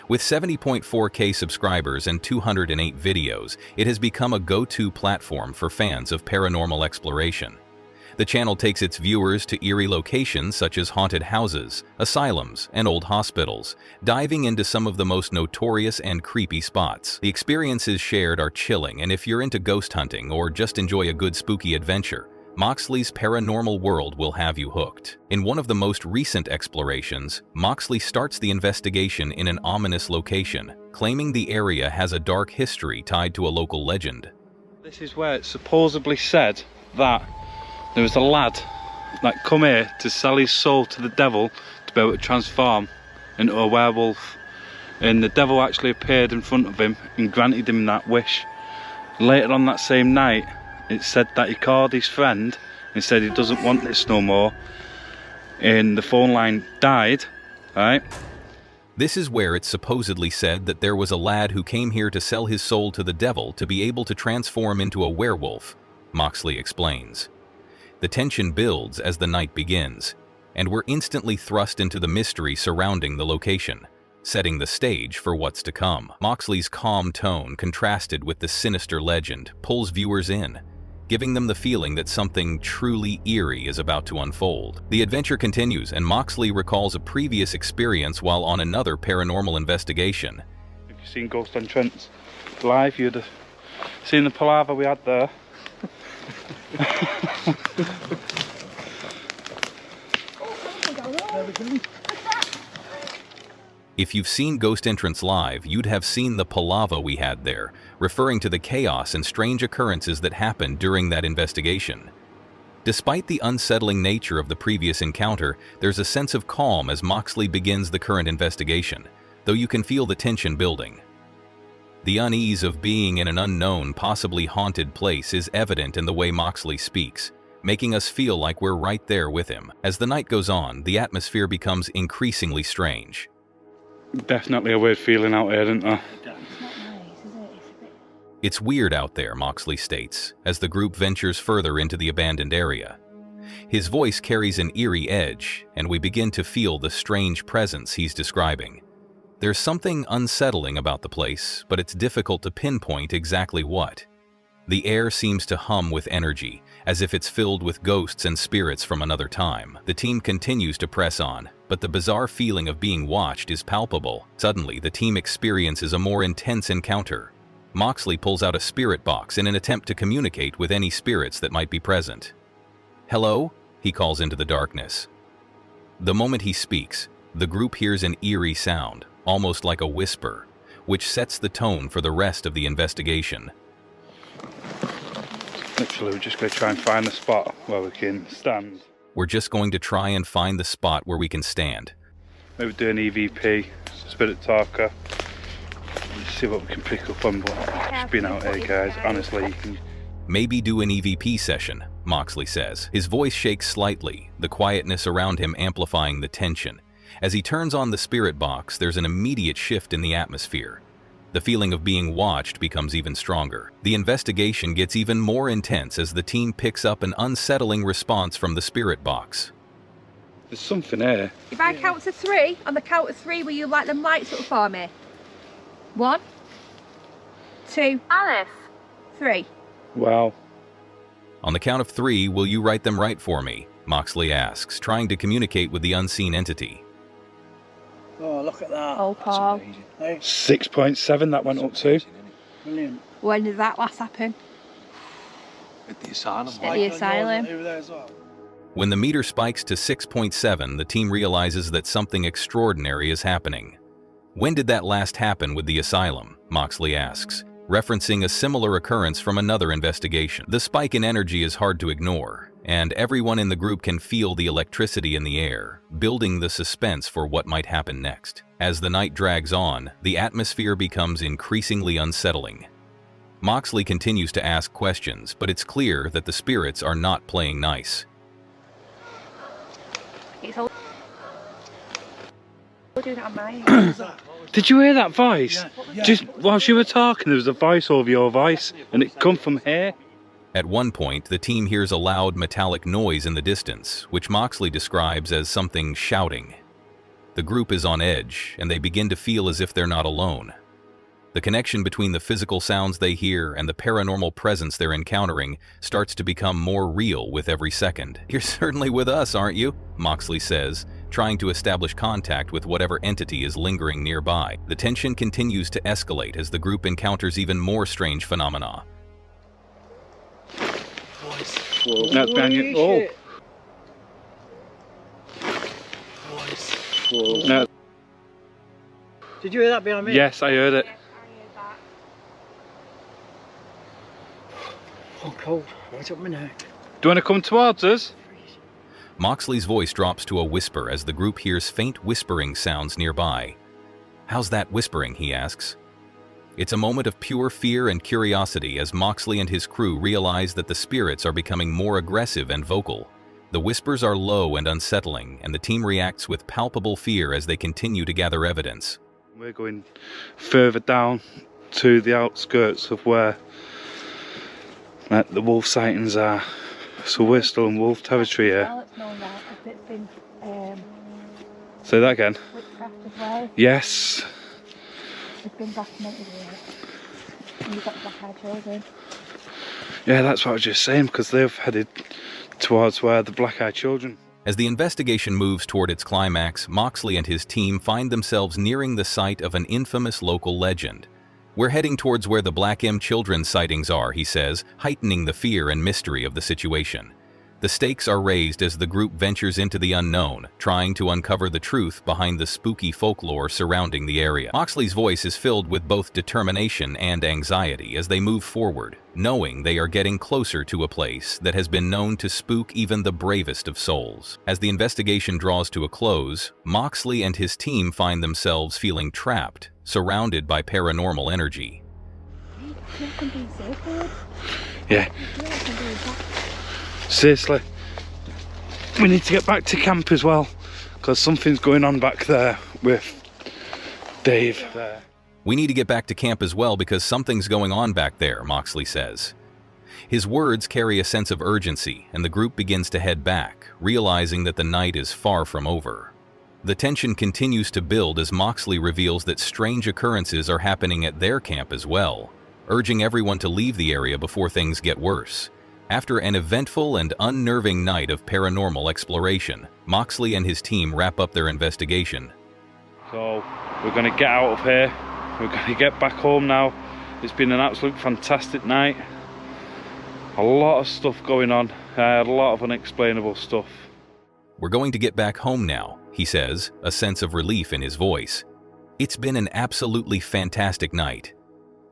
With 70.4K subscribers and 208 videos, it has become a go-to platform for fans of paranormal exploration. The channel takes its viewers to eerie locations such as haunted houses, asylums, and old hospitals, diving into some of the most notorious and creepy spots. The experiences shared are chilling, and if you're into ghost hunting or just enjoy a good spooky adventure, Moxley's Paranormal World will have you hooked. In one of the most recent explorations, Moxley starts the investigation in an ominous location, claiming the area has a dark history tied to a local legend. This is where it's supposedly said that there was a lad that come here to sell his soul to the devil to be able to transform into a werewolf. And the devil actually appeared in front of him and granted him that wish. Later on that same night, it said that he called his friend and said he doesn't want this no more. And the phone line died, right? This is where it's supposedly said that there was a lad who came here to sell his soul to the devil to be able to transform into a werewolf, Moxley explains. The tension builds as the night begins, and we're instantly thrust into the mystery surrounding the location, setting the stage for what's to come. Moxley's calm tone, contrasted with the sinister legend, pulls viewers in, giving them the feeling that something truly eerie is about to unfold. The adventure continues, and Moxley recalls a previous experience while on another paranormal investigation. If you've seen Ghost Entrance live, you'd have seen the palaver we had there. If you've seen Ghost Entrance live, you'd have seen the palaver we had there, referring to the chaos and strange occurrences that happened during that investigation. Despite the unsettling nature of the previous encounter, there's a sense of calm as Moxley begins the current investigation, though you can feel the tension building. The unease of being in an unknown, possibly haunted place is evident in the way Moxley speaks, making us feel like we're right there with him. As the night goes on, the atmosphere becomes increasingly strange. Definitely a weird feeling out here, isn't there? It's weird out there, Moxley states, as the group ventures further into the abandoned area. His voice carries an eerie edge, and we begin to feel the strange presence he's describing. There's something unsettling about the place, but it's difficult to pinpoint exactly what. The air seems to hum with energy, as if it's filled with ghosts and spirits from another time. The team continues to press on, but the bizarre feeling of being watched is palpable. Suddenly, the team experiences a more intense encounter. Moxley pulls out a spirit box in an attempt to communicate with any spirits that might be present. "Hello?" he calls into the darkness. The moment he speaks, the group hears an eerie sound, almost like a whisper, which sets the tone for the rest of the investigation. Literally, we're just going to try and find the spot where we can stand. We're just going to try and find the spot where we can stand. Maybe do an EVP, Spirit Talker. See what we can pick up on, but just being out here, guys, honestly, you can... Maybe do an EVP session, Moxley says. His voice shakes slightly, the quietness around him amplifying the tension. As he turns on the spirit box, there's an immediate shift in the atmosphere. The feeling of being watched becomes even stronger. The investigation gets even more intense as the team picks up an unsettling response from the spirit box. There's something here. If I count to 3, on the count of 3, will you light them lights up for me? 1, 2, Alice, 3. Wow. On the count of 3, will you write them right for me? Moxley asks, trying to communicate with the unseen entity. Oh, look at that. Oh, Paul. 6.7 that went up to. Brilliant. When did that last happen? At the asylum. At the asylum. Over there as well. When the meter spikes to 6.7, the team realizes that something extraordinary is happening. When did that last happen with the asylum? Moxley asks, referencing a similar occurrence from another investigation. The spike in energy is hard to ignore, and everyone in the group can feel the electricity in the air, building the suspense for what might happen next. As the night drags on, the atmosphere becomes increasingly unsettling. Moxley continues to ask questions, but it's clear that the spirits are not playing nice. Doing it on my Did you hear that voice? Yeah. Just whilst you were talking, there was a voice over your voice, and it come from here. At one point, the team hears a loud metallic noise in the distance, which Moxley describes as something shouting. The group is on edge, and they begin to feel as if they're not alone. The connection between the physical sounds they hear and the paranormal presence they're encountering starts to become more real with every second. "You're certainly with us, aren't you?" Moxley says, trying to establish contact with whatever entity is lingering nearby. The tension continues to escalate as the group encounters even more strange phenomena. That's behind you. Oh. No. Did you hear that behind me? Yes, I heard it. Oh, cold. Right up my neck. Do you want to come towards us? Moxley's voice drops to a whisper as the group hears faint whispering sounds nearby. "How's that whispering?" he asks. It's a moment of pure fear and curiosity as Moxley and his crew realize that the spirits are becoming more aggressive and vocal. The whispers are low and unsettling, and the team reacts with palpable fear as they continue to gather evidence. We're going further down to the outskirts of where the wolf sightings are. So we're still in wolf territory here. Say that again. Yes. It's been documented here. And you've got black-eyed children. Yeah, that's what I was just saying, because they've headed towards where the black-eyed children. As the investigation moves toward its climax, Moxley and his team find themselves nearing the site of an infamous local legend. We're heading towards where the Black M children sightings are, he says, heightening the fear and mystery of the situation. The stakes are raised as the group ventures into the unknown, trying to uncover the truth behind the spooky folklore surrounding the area. Moxley's voice is filled with both determination and anxiety as they move forward, knowing they are getting closer to a place that has been known to spook even the bravest of souls. As the investigation draws to a close, Moxley and his team find themselves feeling trapped, surrounded by paranormal energy. Yeah. Seriously, we need to get back to camp as well, because something's going on back there with Dave there. We need to get back to camp as well because something's going on back there, Moxley says. His words carry a sense of urgency, and the group begins to head back, realizing that the night is far from over. The tension continues to build as Moxley reveals that strange occurrences are happening at their camp as well, urging everyone to leave the area before things get worse. After an eventful and unnerving night of paranormal exploration, Moxley and his team wrap up their investigation. So, we're going to get out of here. We're going to get back home now. It's been an absolute fantastic night. A lot of stuff going on. A lot of unexplainable stuff. We're going to get back home now, he says, a sense of relief in his voice. It's been an absolutely fantastic night.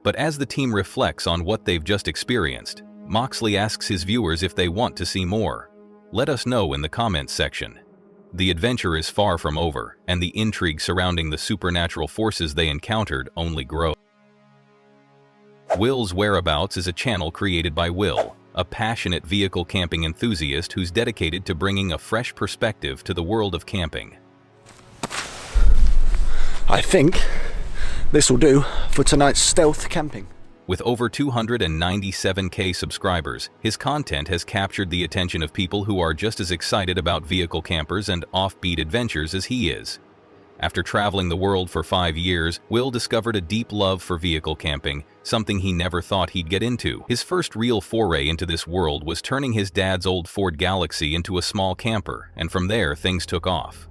But as the team reflects on what they've just experienced, Moxley asks his viewers if they want to see more. Let us know in the comments section. The adventure is far from over, and the intrigue surrounding the supernatural forces they encountered only grows. Will's Whereabouts is a channel created by Will, a passionate vehicle camping enthusiast who's dedicated to bringing a fresh perspective to the world of camping. I think this will do for tonight's stealth camping. With over 297K subscribers, his content has captured the attention of people who are just as excited about vehicle campers and offbeat adventures as he is. After traveling the world for 5 years, Will discovered a deep love for vehicle camping, something he never thought he'd get into. His first real foray into this world was turning his dad's old Ford Galaxy into a small camper, and from there things took off.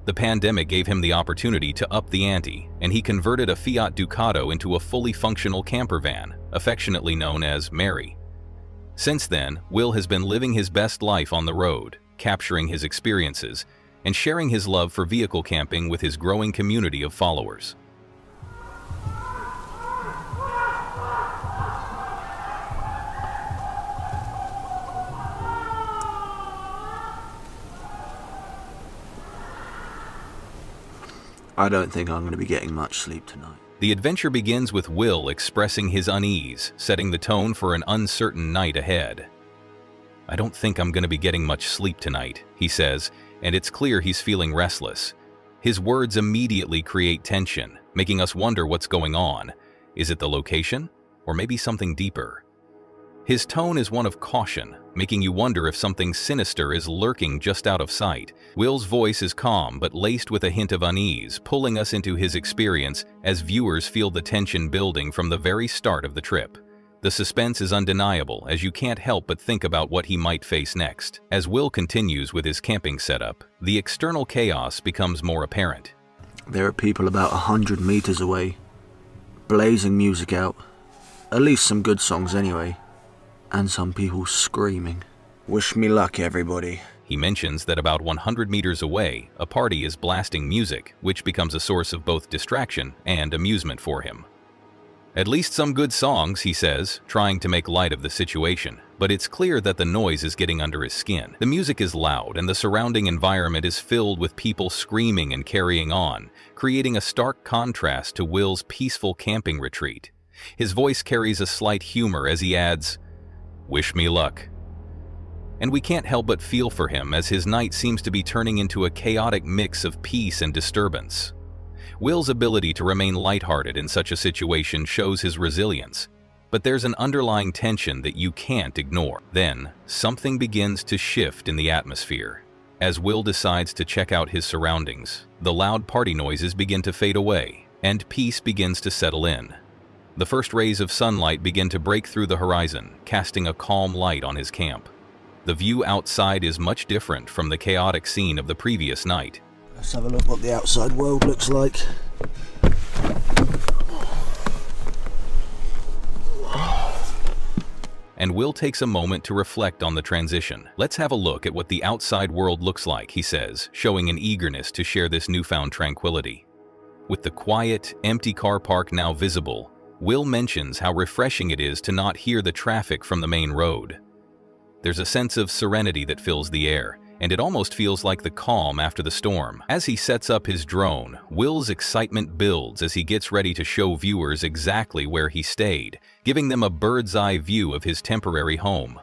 The pandemic gave him the opportunity to up the ante, and he converted a Fiat Ducato into a fully functional camper van, affectionately known as Mary. Since then, Will has been living his best life on the road, capturing his experiences, and sharing his love for vehicle camping with his growing community of followers. I don't think I'm going to be getting much sleep tonight. The adventure begins with Will expressing his unease, setting the tone for an uncertain night ahead. I don't think I'm going to be getting much sleep tonight, he says, and it's clear he's feeling restless. His words immediately create tension, making us wonder what's going on. Is it the location? Or maybe something deeper? His tone is one of caution, making you wonder if something sinister is lurking just out of sight. Will's voice is calm but laced with a hint of unease, pulling us into his experience as viewers feel the tension building from the very start of the trip. The suspense is undeniable as you can't help but think about what he might face next. As Will continues with his camping setup, the external chaos becomes more apparent. There are people about 100 meters away, blazing music out. At least some good songs anyway. And some people screaming. Wish me luck, everybody. He mentions that about 100 meters away, a party is blasting music, which becomes a source of both distraction and amusement for him. At least some good songs, he says, trying to make light of the situation, but it's clear that the noise is getting under his skin. The music is loud and the surrounding environment is filled with people screaming and carrying on, creating a stark contrast to Will's peaceful camping retreat. His voice carries a slight humor as he adds, "Wish me luck." And we can't help but feel for him as his night seems to be turning into a chaotic mix of peace and disturbance. Will's ability to remain lighthearted in such a situation shows his resilience, but there's an underlying tension that you can't ignore. Then, something begins to shift in the atmosphere. As Will decides to check out his surroundings, the loud party noises begin to fade away, and peace begins to settle in. The first rays of sunlight begin to break through the horizon, casting a calm light on his camp. The view outside is much different from the chaotic scene of the previous night. Let's have a look what the outside world looks like. And Will takes a moment to reflect on the transition. "Let's have a look at what the outside world looks like," he says, showing an eagerness to share this newfound tranquility. With the quiet, empty car park now visible, Will mentions how refreshing it is to not hear the traffic from the main road. There's a sense of serenity that fills the air, and it almost feels like the calm after the storm. As he sets up his drone, Will's excitement builds as he gets ready to show viewers exactly where he stayed, giving them a bird's-eye view of his temporary home.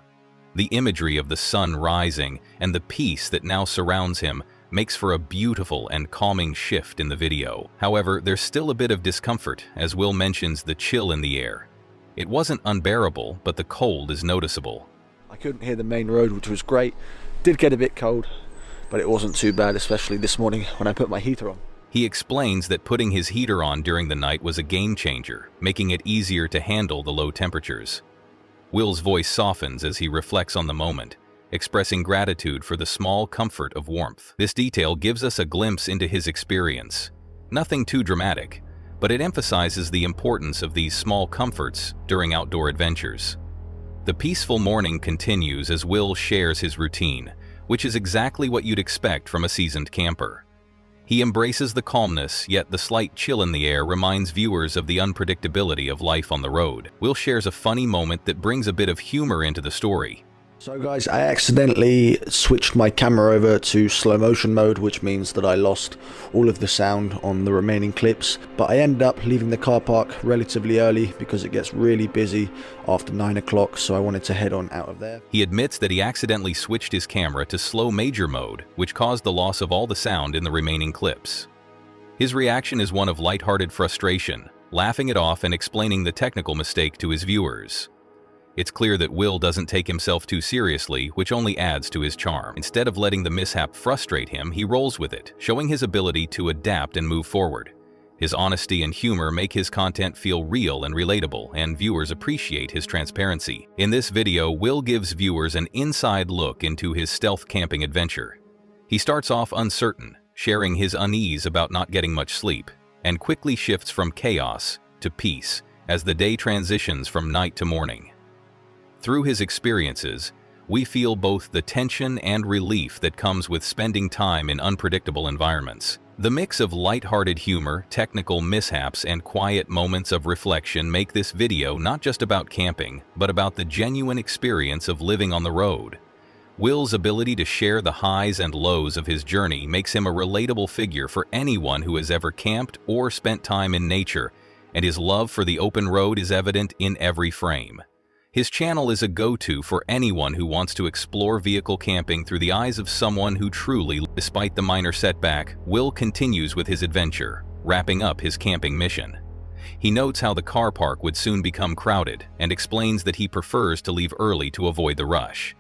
The imagery of the sun rising and the peace that now surrounds him makes for a beautiful and calming shift in the video. However, there's still a bit of discomfort as Will mentions the chill in the air. It wasn't unbearable, but the cold is noticeable. I couldn't hear the main road, which was great. Did get a bit cold, but it wasn't too bad, especially this morning when I put my heater on. He explains that putting his heater on during the night was a game changer, making it easier to handle the low temperatures. Will's voice softens as he reflects on the moment, expressing gratitude for the small comfort of warmth. This detail gives us a glimpse into his experience. Nothing too dramatic, but it emphasizes the importance of these small comforts during outdoor adventures. The peaceful morning continues as Will shares his routine, which is exactly what you'd expect from a seasoned camper. He embraces the calmness, yet the slight chill in the air reminds viewers of the unpredictability of life on the road. Will shares a funny moment that brings a bit of humor into the story. So guys, I accidentally switched my camera over to slow motion mode, which means that I lost all of the sound on the remaining clips, but I ended up leaving the car park relatively early because it gets really busy after 9 o'clock, so I wanted to head on out of there. He admits that he accidentally switched his camera to slow major mode, which caused the loss of all the sound in the remaining clips. His reaction is one of lighthearted frustration, laughing it off and explaining the technical mistake to his viewers. It's clear that Will doesn't take himself too seriously, which only adds to his charm. Instead of letting the mishap frustrate him, he rolls with it, showing his ability to adapt and move forward. His honesty and humor make his content feel real and relatable, and viewers appreciate his transparency. In this video, Will gives viewers an inside look into his stealth camping adventure. He starts off uncertain, sharing his unease about not getting much sleep, and quickly shifts from chaos to peace as the day transitions from night to morning. Through his experiences, we feel both the tension and relief that comes with spending time in unpredictable environments. The mix of lighthearted humor, technical mishaps, and quiet moments of reflection make this video not just about camping, but about the genuine experience of living on the road. Will's ability to share the highs and lows of his journey makes him a relatable figure for anyone who has ever camped or spent time in nature, and his love for the open road is evident in every frame. His channel is a go-to for anyone who wants to explore vehicle camping through the eyes of someone who truly, despite the minor setback, Will continues with his adventure, wrapping up his camping mission. He notes how the car park would soon become crowded and explains that he prefers to leave early to avoid the rush.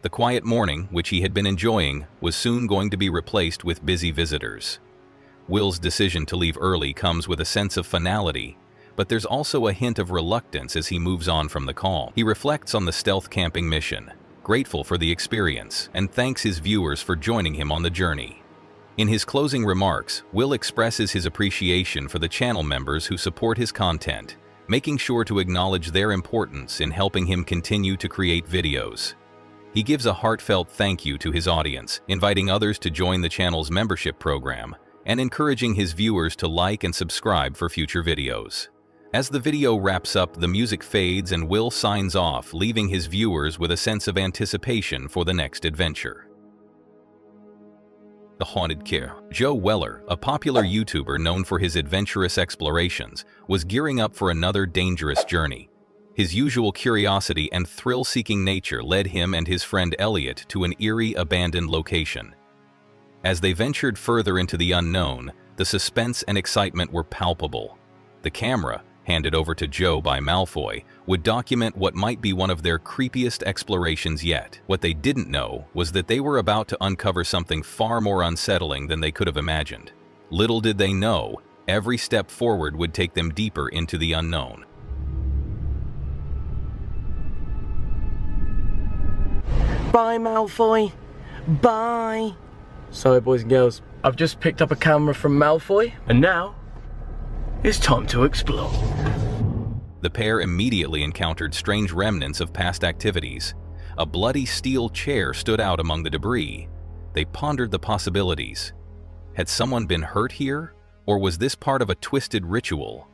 The quiet morning, which he had been enjoying, was soon going to be replaced with busy visitors. Will's decision to leave early comes with a sense of finality, but there's also a hint of reluctance as he moves on from the calm. He reflects on the stealth camping mission, grateful for the experience, and thanks his viewers for joining him on the journey. In his closing remarks, Will expresses his appreciation for the channel members who support his content, making sure to acknowledge their importance in helping him continue to create videos. He gives a heartfelt thank you to his audience, inviting others to join the channel's membership program, and encouraging his viewers to like and subscribe for future videos. As the video wraps up, the music fades and Will signs off, leaving his viewers with a sense of anticipation for the next adventure. the haunted care. Joe Weller, a popular YouTuber known for his adventurous explorations, was gearing up for another dangerous journey. His usual curiosity and thrill-seeking nature led him and his friend Elliot to an eerie, abandoned location. As they ventured further into the unknown, the suspense and excitement were palpable. The camera, handed over to Joe by Malfoy, would document what might be one of their creepiest explorations yet. What they didn't know was that they were about to uncover something far more unsettling than they could have imagined. Little did they know, every step forward would take them deeper into the unknown. Bye, Malfoy. Bye. So, boys and girls, I've just picked up a camera from Malfoy, and now it's time to explore. The pair immediately encountered strange remnants of past activities. A bloody steel chair stood out among the debris. They pondered the possibilities. Had someone been hurt here, or was this part of a twisted ritual?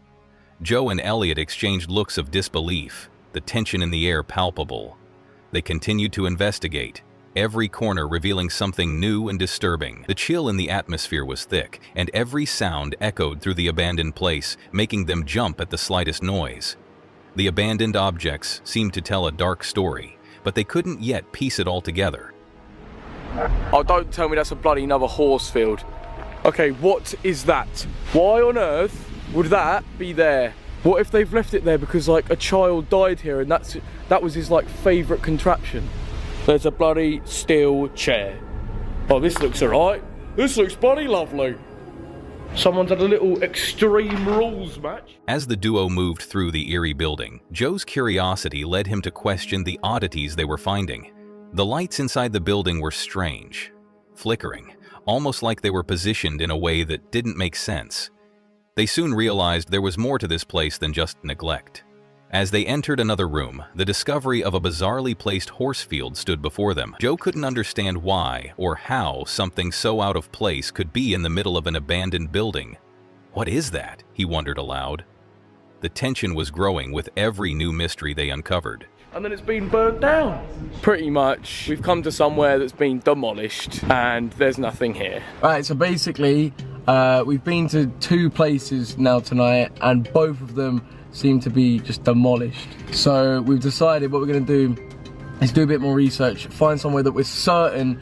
Joe and Elliot exchanged looks of disbelief, the tension in the air palpable. They continued to investigate, every corner revealing something new and disturbing. The chill in the atmosphere was thick, and every sound echoed through the abandoned place, making them jump at the slightest noise. The abandoned objects seemed to tell a dark story, but they couldn't yet piece it all together. Oh, don't tell me that's a bloody another horse field. Okay, what is that? Why on earth would that be there? What if they've left it there because, like, a child died here and that was his, like, favourite contraption? There's a bloody steel chair. Oh, this looks alright. This looks bloody lovely. Someone's had a little Extreme Rules match. As the duo moved through the eerie building, Joe's curiosity led him to question the oddities they were finding. The lights inside the building were strange, flickering, almost like they were positioned in a way that didn't make sense. They soon realized there was more to this place than just neglect. As they entered another room, the discovery of a bizarrely placed horse field stood before them. Joe couldn't understand why or how something so out of place could be in the middle of an abandoned building. What is that? He wondered aloud. The tension was growing with every new mystery they uncovered. And then it's been burnt down. Pretty much. We've come to somewhere that's been demolished and there's nothing here. Right, so basically, we've been to 2 places now tonight and both of them seem to be just demolished. So we've decided what we're going to do is do a bit more research, find somewhere that we're certain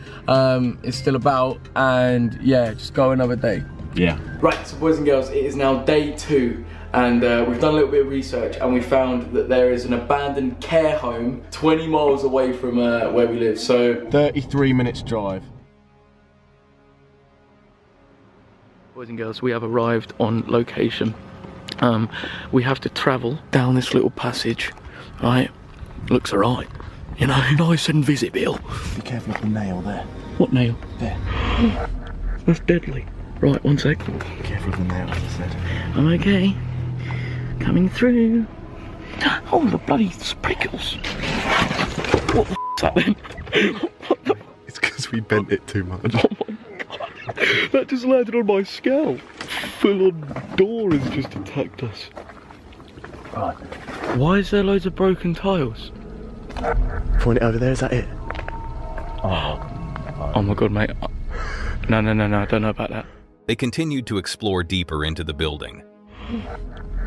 is still about, and yeah, just go another day. Yeah. Right, so boys and girls, it is now day 2, and we've done a little bit of research, and we found that there is an abandoned care home 20 miles away from where we live. So 33 minutes drive. Boys and girls, we have arrived on location. We have to travel down this little passage, right? Looks alright, you know, nice and visible. Be careful of the nail there. What nail? There. That's deadly. Right, 1 sec. Careful of the nail, as I said. I'm okay. Coming through. Oh, the bloody sprinkles. What the f***'s that then? It's because we bent it too much. Oh my god. That just landed on my scalp. Full-on door has just attacked us. Right. Why is there loads of broken tiles? Point it over there, is that it? Oh my god, mate. No, I don't know about that. They continued to explore deeper into the building.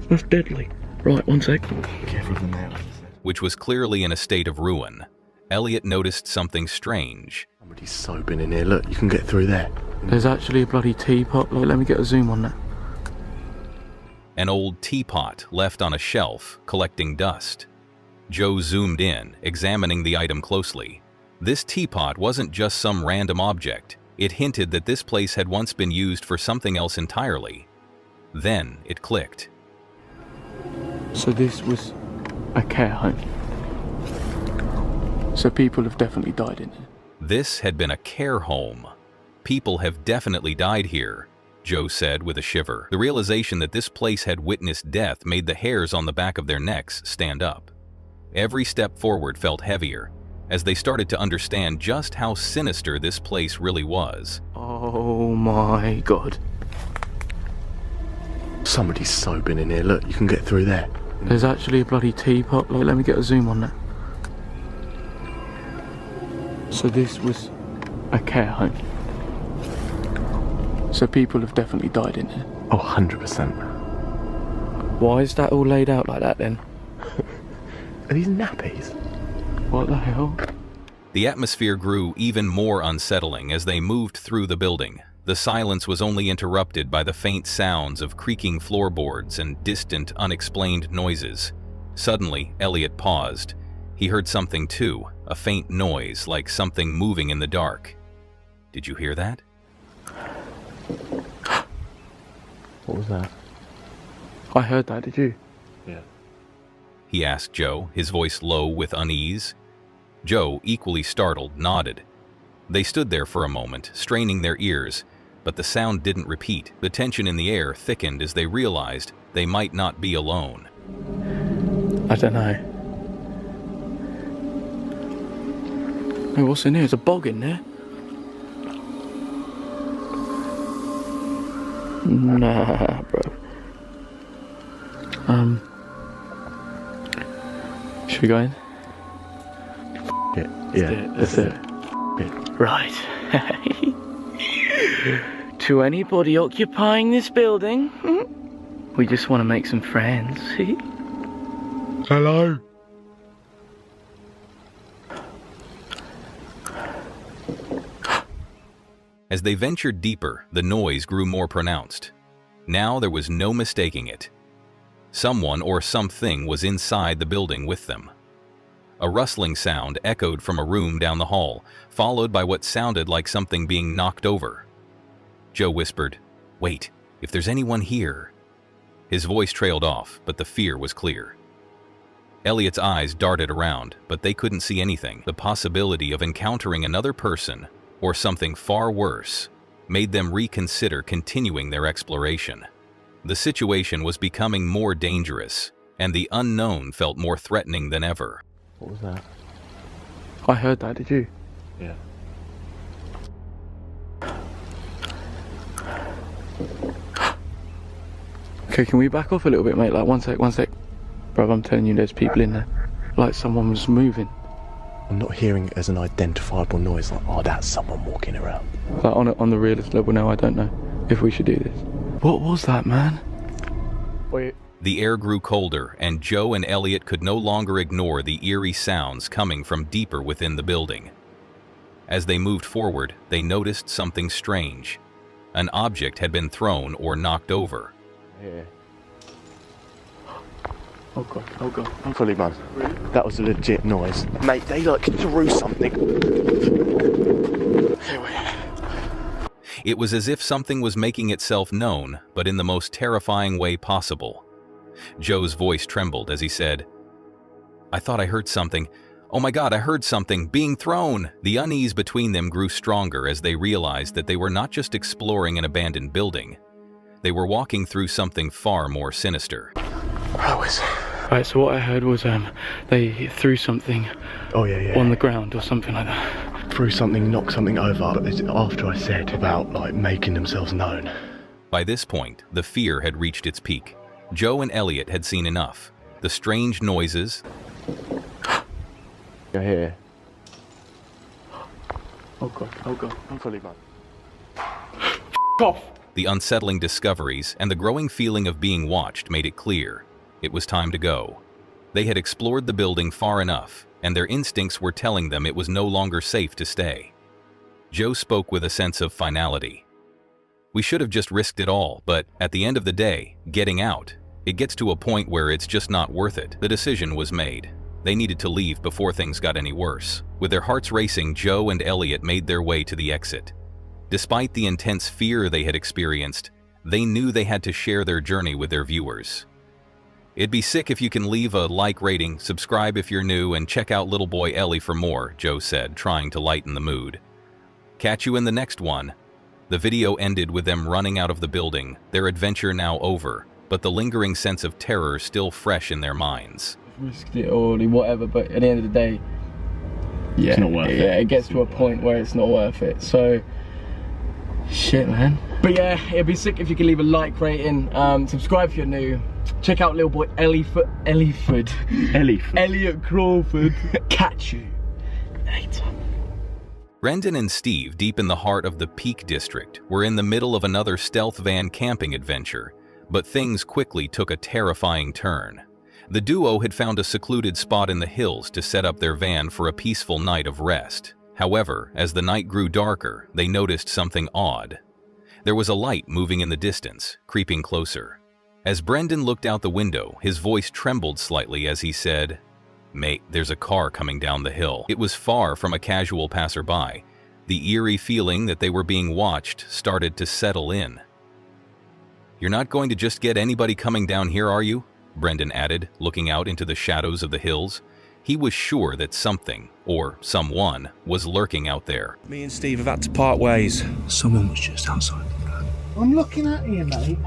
That's deadly. Right, 1 sec. Careful of the nail, which was clearly in a state of ruin. Elliot noticed something strange. Somebody's so been in here. Look, you can get through there. There's actually a bloody teapot. Look, let me get a zoom on that. An old teapot left on a shelf, collecting dust. Joe zoomed in, examining the item closely. This teapot wasn't just some random object. It hinted that this place had once been used for something else entirely. Then it clicked. So this was a care home. So people have definitely died in here. This had been a care home. People have definitely died here, Joe said with a shiver. The realization that this place had witnessed death made the hairs on the back of their necks stand up. Every step forward felt heavier, as they started to understand just how sinister this place really was. Oh my god. Somebody's so been in here. Look, you can get through there. There's actually a bloody teapot. Look, let me get a zoom on that. So this was a care home. So people have definitely died in there. Oh, 100%. Why is that all laid out like that then? Are these nappies? What the hell? The atmosphere grew even more unsettling as they moved through the building. The silence was only interrupted by the faint sounds of creaking floorboards and distant, unexplained noises. Suddenly, Elliot paused. He heard something too, a faint noise like something moving in the dark. Did you hear that? What was that? I heard that, did you? Yeah. He asked Joe, his voice low with unease. Joe, equally startled, nodded. They stood there for a moment, straining their ears, but the sound didn't repeat. The tension in the air thickened as they realized they might not be alone. I don't know. Hey, what's in there? There's a bog in there. Nah, bro. Should we go in? Yeah. Let's do it. Right. To anybody occupying this building, we just want to make some friends. Hello. As they ventured deeper, the noise grew more pronounced. Now there was no mistaking it. Someone or something was inside the building with them. A rustling sound echoed from a room down the hall, followed by what sounded like something being knocked over. Joe whispered, "Wait, if there's anyone here." His voice trailed off, but the fear was clear. Elliot's eyes darted around, but they couldn't see anything. The possibility of encountering another person, or something far worse, made them reconsider continuing their exploration. The situation was becoming more dangerous, and the unknown felt more threatening than ever. What was that? I heard that, did you? Yeah. Okay, can we back off a little bit, mate? Like, one sec. Bro, I'm telling you, there's people in there. Like someone was moving. I'm not hearing it as an identifiable noise like, oh, that's someone walking around. Like, on the realist level now, I don't know if we should do this. What was that, man? Wait. The air grew colder, and Joe and Elliot could no longer ignore the eerie sounds coming from deeper within the building. As they moved forward, they noticed something strange. An object had been thrown or knocked over. Yeah. Oh god. I'm fully man. Really? That was a legit noise. Mate, they like threw something. It was as if something was making itself known, but in the most terrifying way possible. Joe's voice trembled as he said, "I thought I heard something. Oh my God, I heard something being thrown." The unease between them grew stronger as they realized that they were not just exploring an abandoned building. They were walking through something far more sinister. Right, so what I heard was they threw something on the ground or something like that. Threw something, knocked something over, but it's after I said about like making themselves known. By this point, the fear had reached its peak. Joe and Elliot had seen enough. The strange noises. You're here. Oh god. I'm fully man. Off. The unsettling discoveries and the growing feeling of being watched made it clear. It was time to go. They had explored the building far enough, and their instincts were telling them it was no longer safe to stay. Joe spoke with a sense of finality. "We should have just risked it all, but at the end of the day, getting out, it gets to a point where it's just not worth it." The decision was made. They needed to leave before things got any worse. With their hearts racing, Joe and Elliot made their way to the exit. Despite the intense fear they had experienced, they knew they had to share their journey with their viewers. "It'd be sick if you can leave a like rating, subscribe if you're new, and check out Little Boy Ellie for more," Joe said, trying to lighten the mood. "Catch you in the next one." The video ended with them running out of the building, their adventure now over, but the lingering sense of terror still fresh in their minds. Risked it or whatever, but at the end of the day, yeah, it's not worth it. Yeah, it gets to a point where it's not worth it. So, shit, man. But yeah, it'd be sick if you could leave a like rating, subscribe if you're new, check out Little Boy Elliot Crawford. Catch you later. Brendan and Steve, deep in the heart of the Peak District, were in the middle of another stealth van camping adventure, but things quickly took a terrifying turn. The duo had found a secluded spot in the hills to set up their van for a peaceful night of rest. However, as the night grew darker, they noticed something odd. There was a light moving in the distance, creeping closer. As Brendan looked out the window, his voice trembled slightly as he said, "Mate, there's a car coming down the hill." It was far from a casual passerby. The eerie feeling that they were being watched started to settle in. "You're not going to just get anybody coming down here, are you?" Brendan added, looking out into the shadows of the hills. He was sure that something, or someone, was lurking out there. Me and Steve have had to part ways. Someone was just outside. I'm looking at you, mate.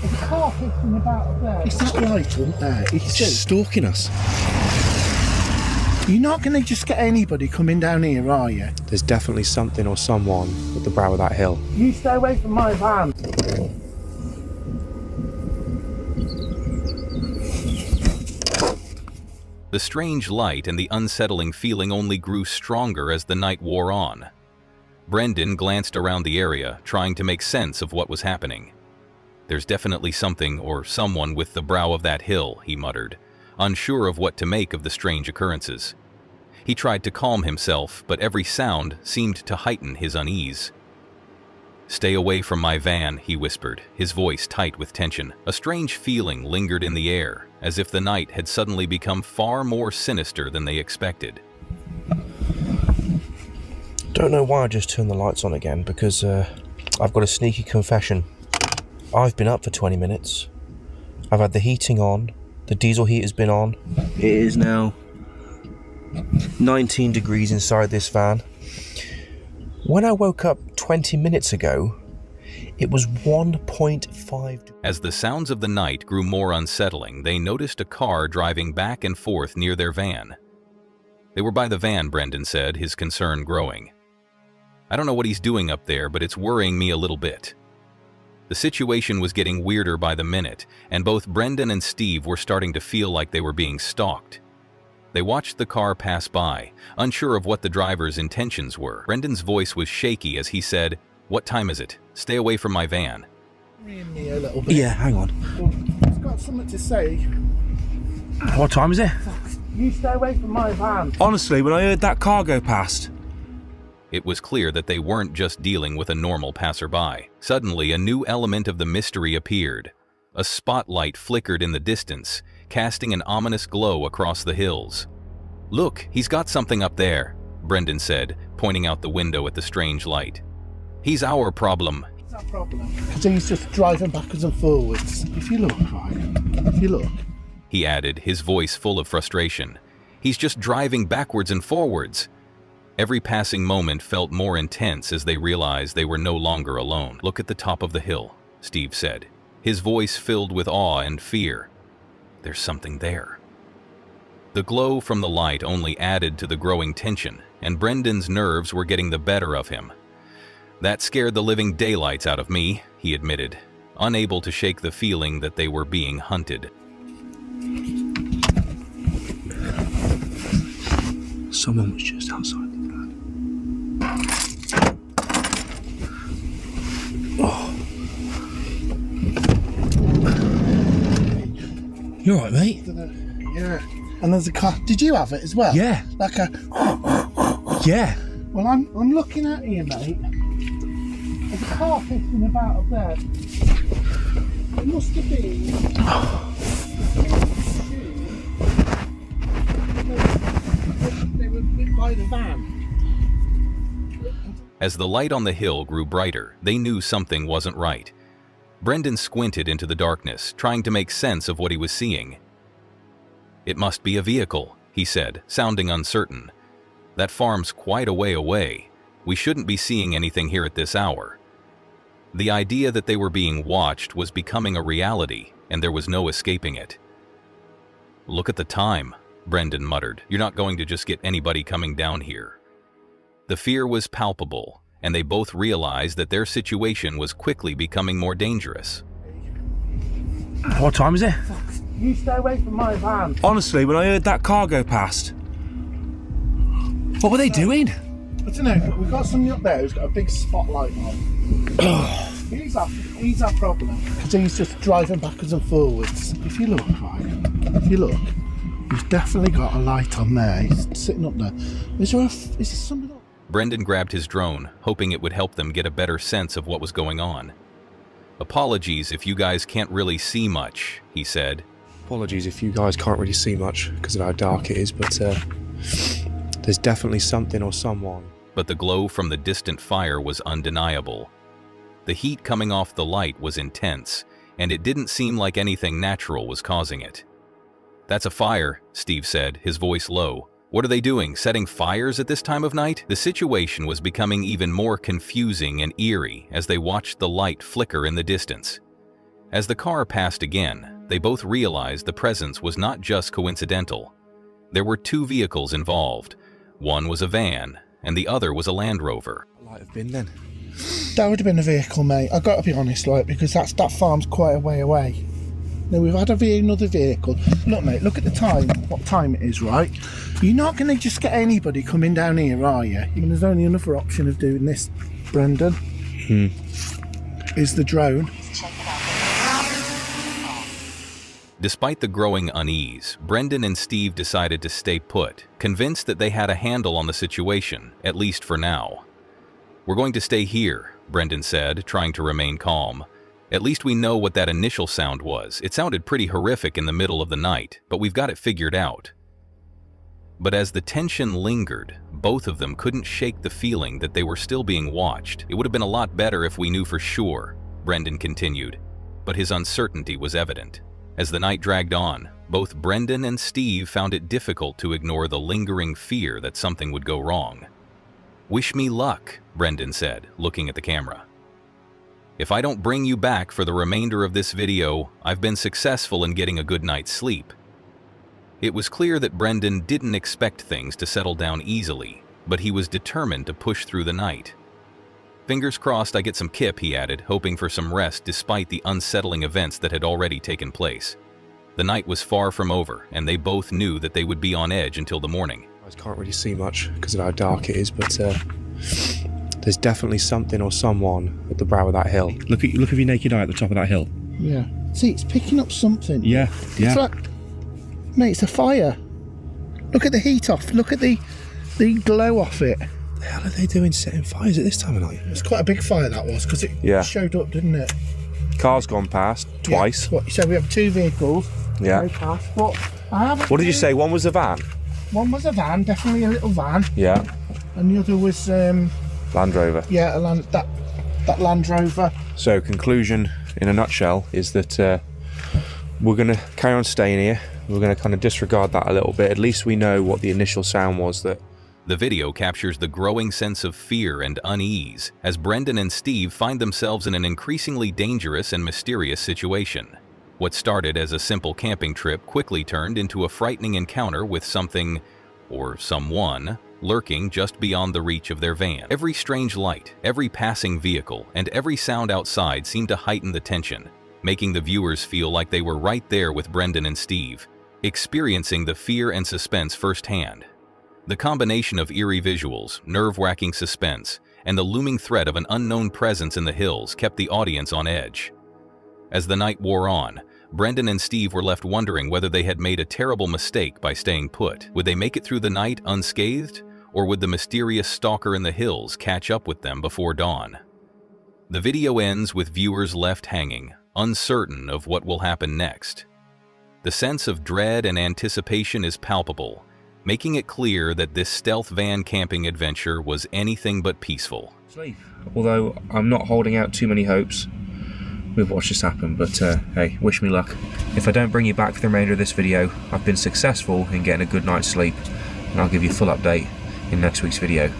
There's a car pissing about up there. It's not right, isn't there? It's just stalking us. You're not going to just get anybody coming down here, are you? There's definitely something or someone at the brow of that hill. You stay away from my van. The strange light and the unsettling feeling only grew stronger as the night wore on. Brendan glanced around the area, trying to make sense of what was happening. "There's definitely something or someone with the brow of that hill," he muttered, unsure of what to make of the strange occurrences. He tried to calm himself, but every sound seemed to heighten his unease. "Stay away from my van," he whispered, his voice tight with tension. A strange feeling lingered in the air, as if the night had suddenly become far more sinister than they expected. Don't know why I just turned the lights on again, because I've got a sneaky confession. I've been up for 20 minutes. I've had the heating on, the diesel heater's been on. It is now 19 degrees inside this van. When I woke up 20 minutes ago, it was 1.5 degrees. As the sounds of the night grew more unsettling, they noticed a car driving back and forth near their van. They were by the van, Brendan said, his concern growing. "I don't know what he's doing up there, but it's worrying me a little bit." The situation was getting weirder by the minute, and both Brendan and Steve were starting to feel like they were being stalked. They watched the car pass by, unsure of what the driver's intentions were. Brendan's voice was shaky as he said, "What time is it? Stay away from my van." Me a little bit. Yeah, hang on. I've got something to say. What time is it? You stay away from my van. Honestly, when I heard that car go past... It was clear that they weren't just dealing with a normal passerby. Suddenly, a new element of the mystery appeared. A spotlight flickered in the distance, casting an ominous glow across the hills. "Look, he's got something up there," Brendan said, pointing out the window at the strange light. "He's our problem." It's our problem. Because he's just driving backwards and forwards. If you look, right? If you look. He added, his voice full of frustration. "He's just driving backwards and forwards." Every passing moment felt more intense as they realized they were no longer alone. "Look at the top of the hill," Steve said, his voice filled with awe and fear. "There's something there." The glow from the light only added to the growing tension, and Brendan's nerves were getting the better of him. "That scared the living daylights out of me," he admitted, unable to shake the feeling that they were being hunted. Someone was just outside the van. Oh. You alright, mate? Yeah. And there's a car. Did you have it as well? Yeah. Like a... Yeah. Well, I'm looking at you, mate. There's a car pissing about up there. It must have been... They were by the van. As the light on the hill grew brighter, they knew something wasn't right. Brendan squinted into the darkness, trying to make sense of what he was seeing. "It must be a vehicle," he said, sounding uncertain. "That farm's quite a way away. We shouldn't be seeing anything here at this hour." The idea that they were being watched was becoming a reality, and there was no escaping it. "Look at the time," Brendan muttered. "You're not going to just get anybody coming down here." The fear was palpable, and they both realized that their situation was quickly becoming more dangerous. What time is it? You stay away from my van. Honestly, when I heard that car go past... What were they doing? I don't know, we've got somebody up there who's got a big spotlight on. He's our problem, because he's just driving backwards and forwards. If you look, he's definitely got a light on there. He's sitting up there. Is there somebody up? Brendan grabbed his drone, hoping it would help them get a better sense of what was going on. Apologies if you guys can't really see much, he said. Apologies if you guys can't really see much because of how dark it is, but there's definitely something or someone. But the glow from the distant fire was undeniable. The heat coming off the light was intense, and it didn't seem like anything natural was causing it. That's a fire, Steve said, his voice low. What are they doing, setting fires at this time of night? The situation was becoming even more confusing and eerie as they watched the light flicker in the distance. As the car passed again, they both realized the presence was not just coincidental. There were two vehicles involved. One was a van, and the other was a Land Rover. Might have been then. That would have been a vehicle, mate. I've got to be honest, like, because that farm's quite a way away. Now, we've had another vehicle. Look, mate, look at the time, what time it is, right? You're not going to just get anybody coming down here, are you? There's only another option of doing this, Brendan. Is the drone. Despite the growing unease, Brendan and Steve decided to stay put, convinced that they had a handle on the situation, at least for now. We're going to stay here, Brendan said, trying to remain calm. At least we know what that initial sound was. It sounded pretty horrific in the middle of the night, but we've got it figured out. But as the tension lingered, both of them couldn't shake the feeling that they were still being watched. It would have been a lot better if we knew for sure, Brendan continued, but his uncertainty was evident. As the night dragged on, both Brendan and Steve found it difficult to ignore the lingering fear that something would go wrong. "Wish me luck," Brendan said, looking at the camera. "If I don't bring you back for the remainder of this video, I've been successful in getting a good night's sleep." It was clear that Brendan didn't expect things to settle down easily, but he was determined to push through the night. "Fingers crossed I get some kip," he added, hoping for some rest despite the unsettling events that had already taken place. The night was far from over, and they both knew that they would be on edge until the morning. I can't really see much because of how dark it is, but there's definitely something or someone at the brow of that hill. Look at your naked eye at the top of that hill. Yeah. See, it's picking up something. Yeah. It's like, mate, it's a fire. Look at the heat off. Look at the glow off it. What the hell are they doing setting fires at this time of night? It's quite a big fire, that was, because it showed up, didn't it? Car's gone past twice. Yeah. So we have two vehicles. Yeah. Go past. What did you say? One was a van? One was a van, definitely a little van. Yeah. And the other was Land Rover. Yeah, that Land Rover. So conclusion in a nutshell is that we're going to carry on staying here. We're going to kind of disregard that a little bit. At least we know what the initial sound was. That the video captures the growing sense of fear and unease as Brendan and Steve find themselves in an increasingly dangerous and mysterious situation. What started as a simple camping trip quickly turned into a frightening encounter with something, or someone, lurking just beyond the reach of their van. Every strange light, every passing vehicle, and every sound outside seemed to heighten the tension, making the viewers feel like they were right there with Brendan and Steve, experiencing the fear and suspense firsthand. The combination of eerie visuals, nerve-wracking suspense, and the looming threat of an unknown presence in the hills kept the audience on edge. As the night wore on, Brendan and Steve were left wondering whether they had made a terrible mistake by staying put. Would they make it through the night unscathed, or would the mysterious stalker in the hills catch up with them before dawn? The video ends with viewers left hanging, uncertain of what will happen next. The sense of dread and anticipation is palpable, making it clear that this stealth van camping adventure was anything but peaceful. Although I'm not holding out too many hopes with what's just happened, but hey, wish me luck. If I don't bring you back for the remainder of this video, I've been successful in getting a good night's sleep, and I'll give you a full update in next week's video.